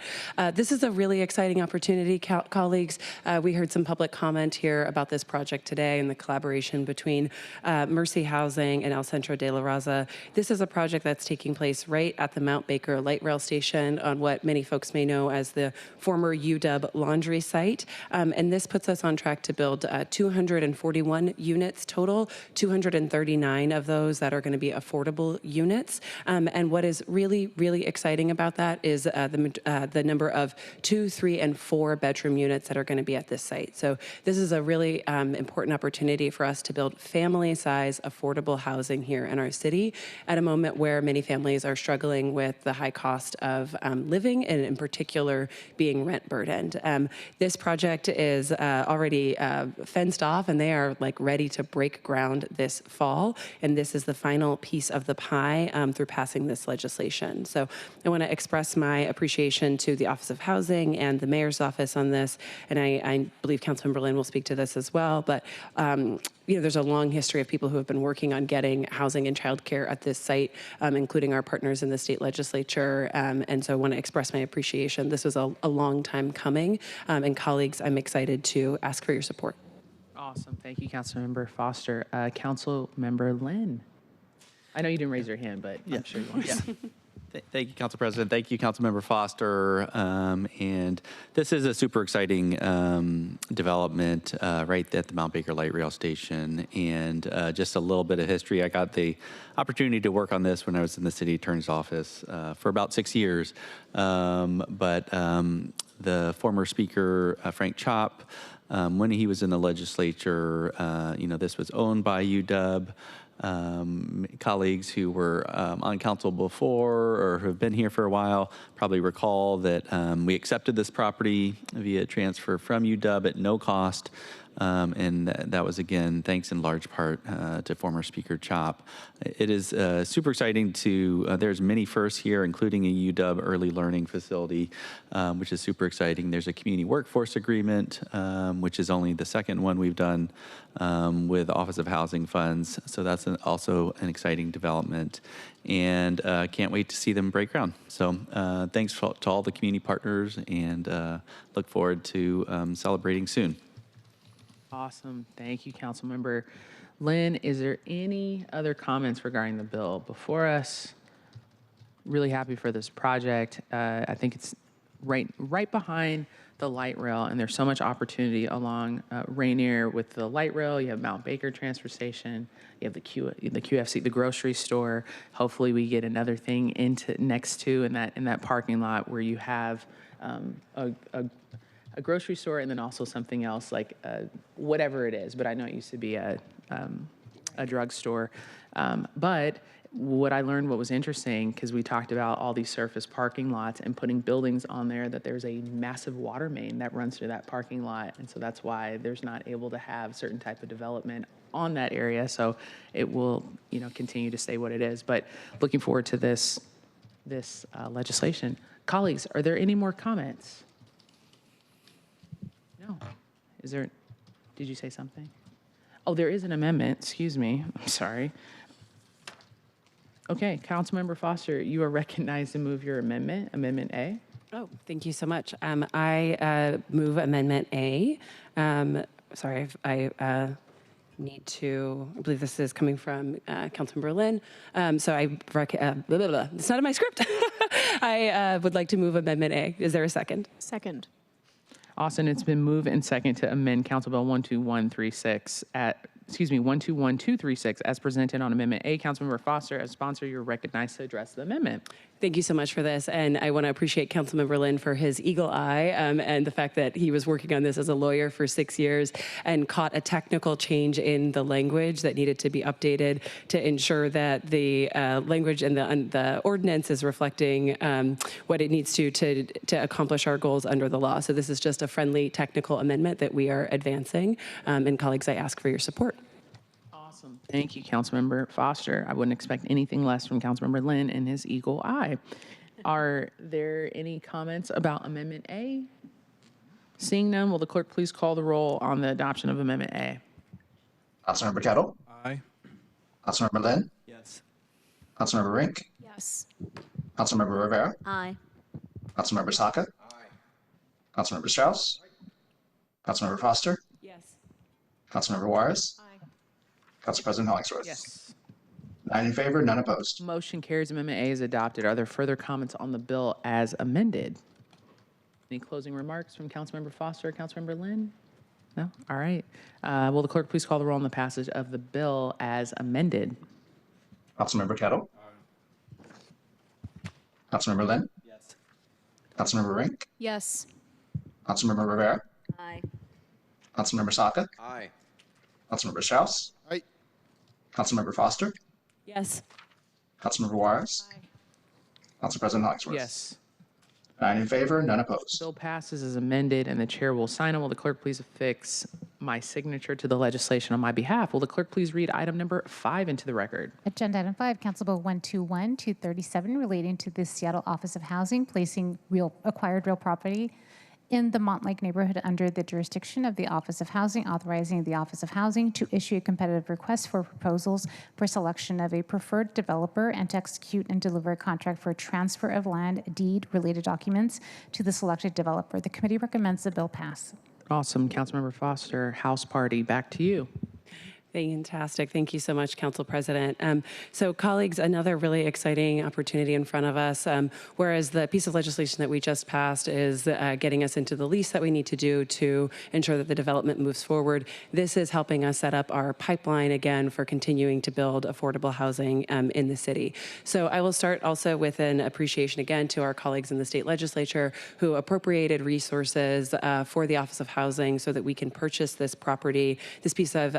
This is a really exciting opportunity, colleagues. We heard some public comment here about this project today and the collaboration between Mercy Housing and El Centro de la Raza. This is a project that's taking place right at the Mount Baker Light Rail Station on what many folks may know as the former UW laundry site. And this puts us on track to build 241 units total, 239 of those that are going to be affordable units. And what is really, really exciting about that is the number of 2, 3, and 4 bedroom units that are going to be at this site. So this is a really important opportunity for us to build family-size affordable housing here in our city at a moment where many families are struggling with the high cost of living, and in particular being rent burdened. This project is already fenced off, and they are ready to break ground this fall. And this is the final piece of the pie through passing this legislation. So I want to express my appreciation to the Office of Housing and the Mayor's Office on this. And I believe Councilmember Lynn will speak to this as well. But there's a long history of people who have been working on getting housing and childcare at this site, including our partners in the state legislature. And so I want to express my appreciation. This was a long time coming. And colleagues, I'm excited to ask for your support. Awesome. Thank you, Councilmember Foster. Councilmember Lynn. I know you didn't raise your hand, but I'm sure you want to. Thank you, Council President. Thank you, Councilmember Foster. And this is a super exciting development right at the Mount Baker Light Rail Station. And just a little bit of history. I got the opportunity to work on this when I was in the city attorney's office for about 6 years. But the former speaker, Frank Chop, when he was in the legislature, this was owned by UW. Colleagues who were on council before or who have been here for a while probably recall that we accepted this property via transfer from UW at no cost. And that was, again, thanks in large part to former Speaker Chop. It is super exciting there's many firsts here, including a UW early learning facility, which is super exciting. There's a community workforce agreement, which is only the second one we've done with Office of Housing funds. So that's also an exciting development. And can't wait to see them break ground. So thanks to all the community partners, and look forward to celebrating soon. Awesome. Thank you, Councilmember Lynn. Is there any other comments regarding the bill before us? Really happy for this project. I think it's right behind the light rail, and there's so much opportunity along Rainier with the light rail. You have Mount Baker Transfer Station. You have the QFC, the grocery store. Hopefully, we get another thing next to in that parking lot where you have a grocery store, and then also something else like whatever it is. But I know it used to be a drugstore. But what I learned, what was interesting, because we talked about all these surface parking lots and putting buildings on there, that there's a massive water main that runs through that parking lot. And so that's why there's not able to have certain type of development on that area. So it will, continue to stay what it is. But looking forward to this legislation. Colleagues, are there any more comments? No. Did you say something? Oh, there is an amendment. Excuse me. I'm sorry. Okay, Councilmember Foster, you are recognized to move your amendment, Amendment A. Oh, thank you so much. I move Amendment A. Sorry, I need to, I believe this is coming from Councilmember Lynn. So it's not in my script. I would like to move Amendment A. Is there a second? Second. Austin, it's been moved and second to amend Council Bill 121236 as presented on Amendment A. Councilmember Foster, as sponsor, you're recognized to address the amendment. Thank you so much for this. And I want to appreciate Councilmember Lynn for his eagle eye and the fact that he was working on this as a lawyer for 6 years and caught a technical change in the language that needed to be updated to ensure that the language and the ordinance is reflecting what it needs to accomplish our goals under the law. So this is just a friendly technical amendment that we are advancing. And colleagues, I ask for your support. Awesome. Thank you, Councilmember Foster. I wouldn't expect anything less from Councilmember Lynn and his eagle eye. Are there any comments about Amendment A? Seeing none, will the clerk please call the roll on the adoption of Amendment A? Councilmember Kettle. Aye. Councilmember Lynn. Yes. Councilmember Rink. Yes. Councilmember Rivera. Aye. Councilmember Saka. Councilmember Strauss. Councilmember Foster. Yes. Councilmember Juarez. Aye. Council President Hollingsworth. Yes. 9 in favor, none opposed. Motion carries. Amendment A is adopted. Are there further comments on the bill as amended? Any closing remarks from Councilmember Foster or Councilmember Lynn? No? All right. Will the clerk please call the roll on the passage of the bill as amended? Councilmember Kettle. Councilmember Lynn. Yes. Councilmember Rink. Yes. Councilmember Rivera. Aye. Councilmember Saka. Aye. Councilmember Strauss. Aye. Councilmember Foster. Yes. Councilmember Juarez. Aye. Council President Hollingsworth. Yes. 9 in favor, none opposed. Bill passes as amended, and the chair will sign it. Will the clerk please affix my signature to the legislation on my behalf? Will the clerk please read item number 5 into the record? Agenda item 5, Council Bill 121-237, relating to the Seattle Office of Housing, placing acquired real property in the Montlake neighborhood under the jurisdiction of the Office of Housing, authorizing the Office of Housing to issue a competitive request for proposals for selection of a preferred developer and to execute and deliver a contract for transfer of land, deed, related documents to the selected developer. The committee recommends the bill pass. Awesome. Councilmember Foster, House Party, back to you. Fantastic. Thank you so much, Council President. So colleagues, another really exciting opportunity in front of us. Whereas the piece of legislation that we just passed is getting us into the lease that we need to do to ensure that the development moves forward. This is helping us set up our pipeline again for continuing to build affordable housing in the city. So I will start also with an appreciation again to our colleagues in the state legislature who appropriated resources for the Office of Housing so that we can purchase this property, this piece of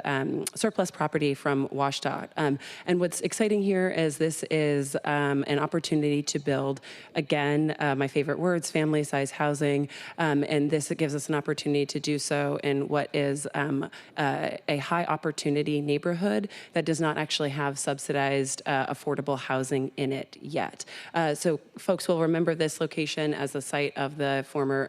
surplus property from WashDOT. And what's exciting here is this is an opportunity to build, again, my favorite words, family-size housing. And this gives us an opportunity to do so in what is a high-opportunity neighborhood that does not actually have subsidized affordable housing in it yet. So folks will remember this location as the site of the former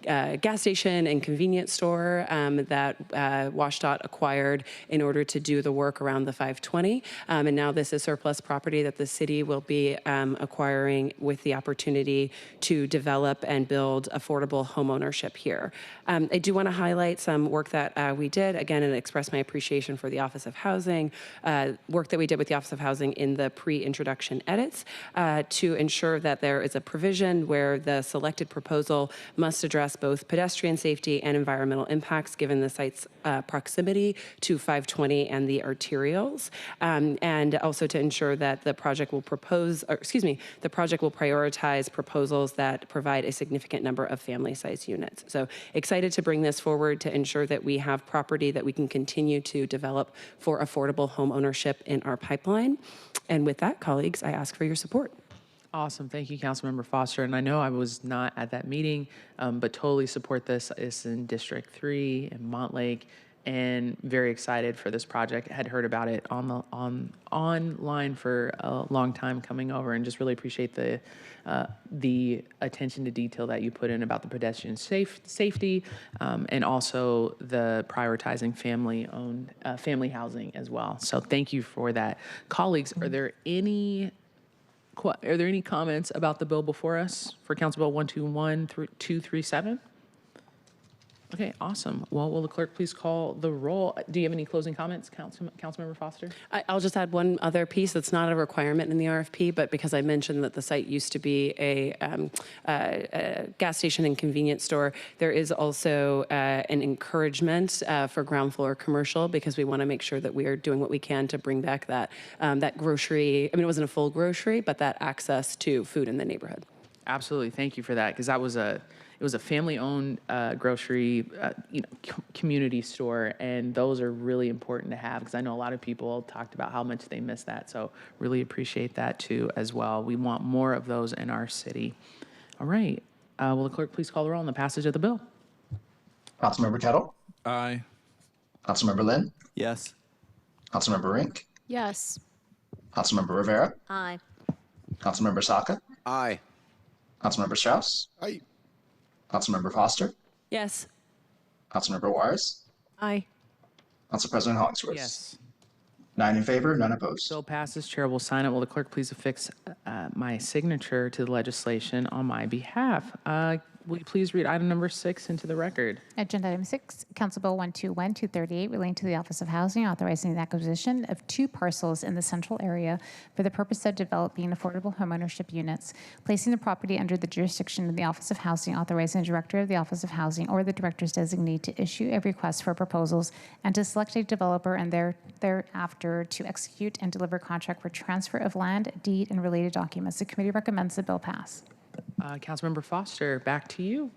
gas station and convenience store that WashDOT acquired in order to do the work around the 520. And now this is surplus property that the city will be acquiring with the opportunity to develop and build affordable homeownership here. I do want to highlight some work that we did, again, and express my appreciation for the Office of Housing, work that we did with the Office of Housing in the pre-introduction edits to ensure that there is a provision where the selected proposal must address both pedestrian safety and environmental impacts given the site's proximity to 520 and the arterials, and also to ensure that the project will the project will prioritize proposals that provide a significant number of family-sized units. So excited to bring this forward to ensure that we have property that we can continue to develop for affordable home ownership in our pipeline. And with that, colleagues, I ask for your support. Awesome. Thank you, Councilmember Foster. And I know I was not at that meeting, but totally support this. It's in District 3 in Montlake. and very excited for this project. Had heard about it online for a long time coming over, and just really appreciate the attention to detail that you put in about the pedestrian safety, and also the prioritizing family housing as well. So thank you for that. Colleagues, are there any comments about the bill before us for Council Bill 121-237? Okay, awesome. Well, will the clerk please call the roll? Do you have any closing comments, Councilmember Foster? I'll just add one other piece that's not a requirement in the RFP, but because I mentioned that the site used to be a gas station and convenience store, there is also an encouragement for ground floor commercial, because we want to make sure that we are doing what we can to bring back that grocery. I mean, it wasn't a full grocery, but that access to food in the neighborhood. Absolutely. Thank you for that, because it was a family-owned grocery, community store, and those are really important to have, because I know a lot of people talked about how much they miss that. So really appreciate that too as well. We want more of those in our city. All right. Will the clerk please call the roll on the passage of the bill? Councilmember Kettle? Aye. Councilmember Lynn? Yes. Councilmember Rink? Yes. Councilmember Rivera? Aye. Councilmember Saka? Aye. Councilmember Strauss? Aye. Councilmember Foster? Yes. Councilmember Juarez? Aye. Council President Hollingsworth? Yes. 9 in favor, none opposed. Bill passes. Chair will sign it. Will the clerk please affix my signature to the legislation on my behalf? Will you please read item number 6 into the record? Agenda item 6, Council Bill 121-238, relating to the Office of Housing, authorizing the acquisition of 2 parcels in the central area for the purpose of developing affordable homeownership units, placing the property under the jurisdiction of the Office of Housing, authorizing the Director of the Office of Housing or the Director's designee to issue a request for proposals and to select a developer and thereafter to execute and deliver contract for transfer of land, deed, and related documents. The committee recommends the bill pass. Councilmember Foster, back to you.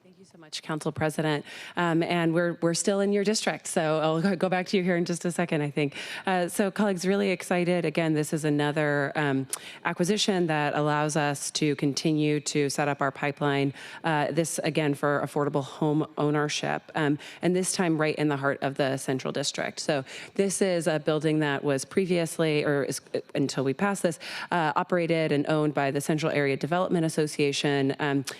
Thank you so much, Council President. And we're still in your district, so I'll go back to you here in just a second, I think. So colleagues, really excited. Again, this is another acquisition that allows us to continue to set up our pipeline, this again for affordable home ownership, and this time right in the heart of the Central District. So this is a building that was previously, until we pass this, operated and owned by the Central Area Development Association.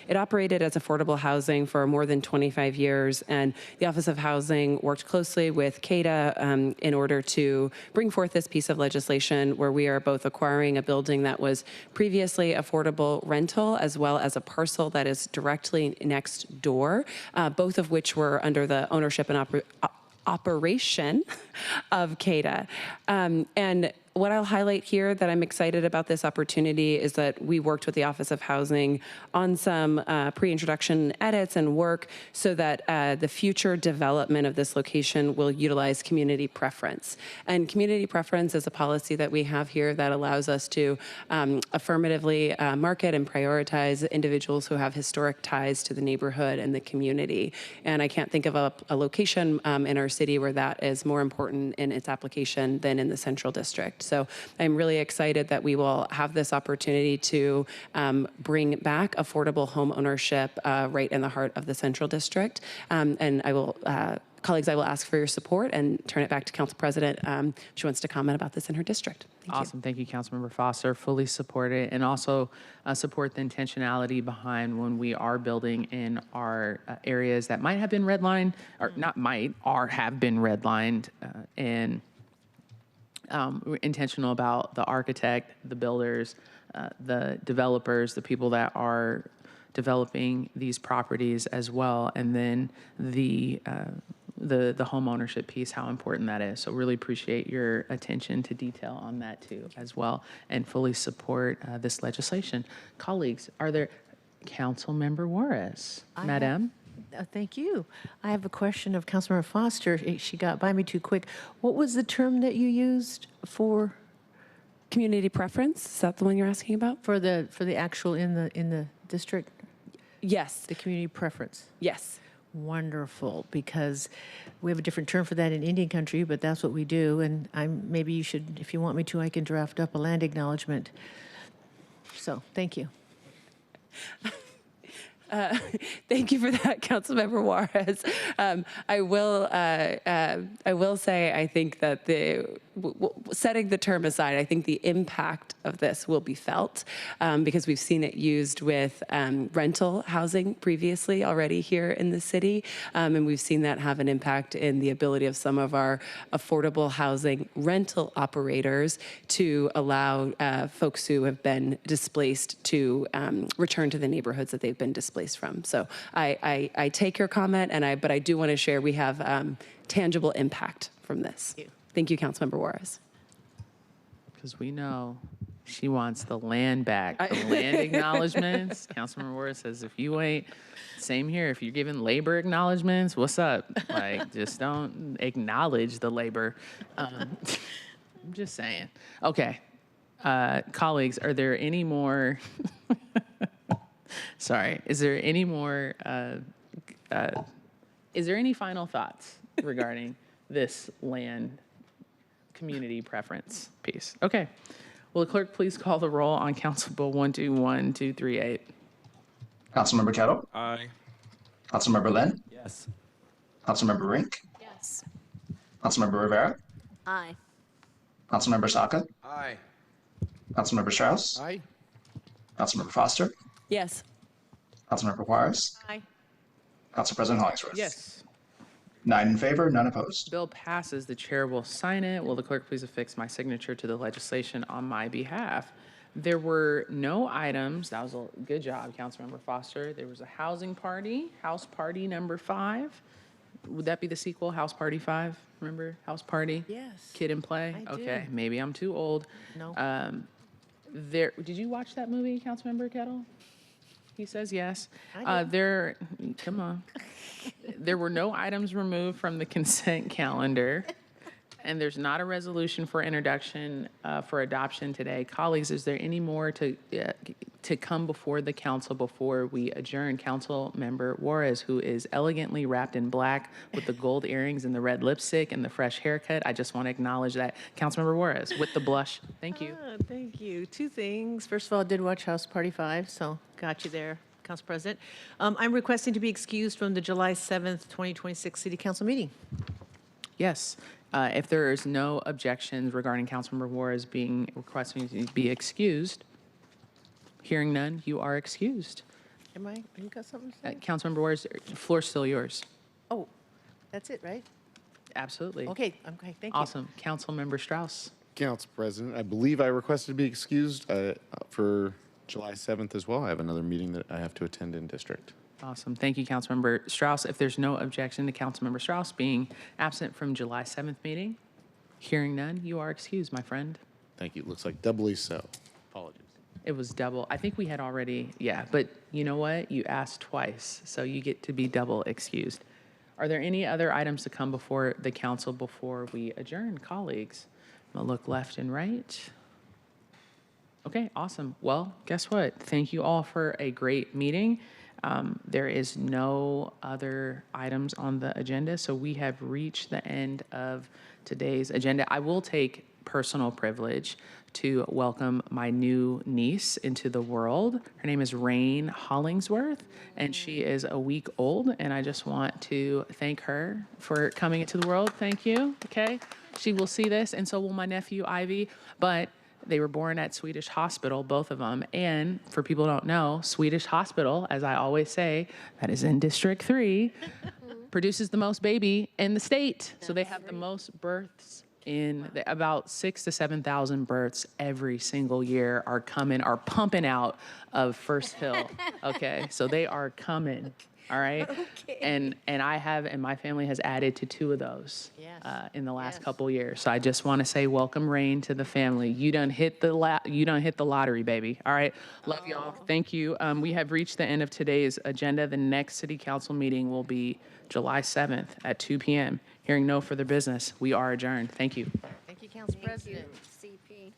It operated as affordable housing for more than 25 years, and the Office of Housing worked closely with CADA in order to bring forth this piece of legislation where we are both acquiring a building that was previously affordable rental as well as a parcel that is directly next door, both of which were under the ownership and operation of CADA. And what I'll highlight here that I'm excited about this opportunity is that we worked with the Office of Housing on some pre-introduction edits and work so that the future development of this location will utilize community preference. And community preference is a policy that we have here that allows us to affirmatively market and prioritize individuals who have historic ties to the neighborhood and the community. And I can't think of a location in our city where that is more important in its application than in the Central District. So I'm really excited that we will have this opportunity to bring back affordable home ownership right in the heart of the Central District. And I will, colleagues, I will ask for your support and turn it back to Council President. She wants to comment about this in her district. Awesome. Thank you, Councilmember Foster. Fully support it, and also support the intentionality behind when we are building in our areas that might have been redlined, or not might, or have been redlined, and we're intentional about the architect, the builders, the developers, the people that are developing these properties as well, and then the home ownership piece, how important that is. So really appreciate your attention to detail on that too as well, and fully support this legislation. Colleagues, are there, Councilmember Juarez, Madam? Thank you. I have a question of Councilmember Foster. She got by me too quick. What was the term that you used for community preference? Is that the one you're asking about? For the actual in the district? Yes. The community preference. Yes. Wonderful, because we have a different term for that in Indian country, but that's what we do. And maybe you should, if you want me to, I can draft up a land acknowledgement. So thank you. Thank you for that, Councilmember Juarez. I will say I think that setting the term aside, I think the impact of this will be felt because we've seen it used with rental housing previously already here in the city, and we've seen that have an impact in the ability of some of our affordable housing rental operators to allow folks who have been displaced to return to the neighborhoods that they've been displaced from. So I take your comment, but I do want to share we have tangible impact from this. Thank you, Councilmember Juarez. Because we know she wants the land back, the land acknowledgements. Councilmember Juarez says if you ain't, same here, if you're giving labor acknowledgements, what's up? Like, just don't acknowledge the labor. I'm just saying. Okay, colleagues, are there any more? Sorry, is there any more, is there any final thoughts regarding this land community preference piece? Okay, will the clerk please call the roll on Council Bill 121238? Councilmember Kettle? Aye. Councilmember Lynn? Yes. Councilmember Rink? Yes. Councilmember Rivera? Aye. Councilmember Saka? Aye. Councilmember Strauss? Aye. Councilmember Foster? Yes. Councilmember Juarez? Aye. Council President Hollingsworth? Yes. 9 in favor, none opposed. Bill passes. The chair will sign it. Will the clerk please affix my signature to the legislation on my behalf? There were no items. That was a good job, Councilmember Foster. There was a housing party, House Party number 5. Would that be the sequel, House Party 5? Remember House Party? Yes. Kid and Play? I do. Okay, maybe I'm too old. No. Did you watch that movie, Councilmember Kettle? He says yes. I did. Come on. There were no items removed from the consent calendar, and there's not a resolution for introduction for adoption today. Colleagues, is there any more to come before the council before we adjourn? Council Member Juarez, who is elegantly wrapped in black with the gold earrings and the red lipstick and the fresh haircut. I just want to acknowledge that. Councilmember Juarez with the blush. Thank you. Thank you. Two things. First of all, I did watch House Party 5, so got you there, Council President. I'm requesting to be excused from the July 7th, 2026 City Council meeting. Yes. If there is no objections regarding Councilmember Juarez being requesting to be excused, hearing none, you are excused. You got something to say? Councilmember Juarez, the floor's still yours. Oh, that's it, right? Absolutely. Okay, thank you. Awesome. Councilmember Strauss. Council President, I believe I requested to be excused for July 7th as well. I have another meeting that I have to attend in district. Awesome. Thank you, Councilmember Strauss. If there's no objection to Councilmember Strauss being absent from July 7th meeting, hearing none, you are excused, my friend. Thank you. It looks like doubly so. Apologies. It was double. I think we had already, yeah, but you know what? You asked twice, so you get to be double excused. Are there any other items to come before the council before we adjourn, colleagues? I'm gonna look left and right. Okay, awesome. Well, guess what? Thank you all for a great meeting. There is no other items on the agenda, so we have reached the end of today's agenda. I will take personal privilege to welcome my new niece into the world. Her name is Rain Hollingsworth, and she is a week old, and I just want to thank her for coming into the world. Thank you, okay? She will see this, and so will my nephew, Ivy, but they were born at Swedish Hospital, both of them. And for people who don't know, Swedish Hospital, as I always say, that is in District 3, produces the most baby in the state. So they have the most births about 6,000 to 7,000 births every single year are pumping out of First Hill. Okay, so they are coming. All right. Okay. And my family has added to 2 of those in the last couple years. So I just want to say welcome, Rain, to the family. You done hit the lottery, baby. All right. Love y'all. Thank you. We have reached the end of today's agenda. The next city council meeting will be July 7th at 2 p.m. Hearing no further business, we are adjourned. Thank you. Thank you, Council President. CP.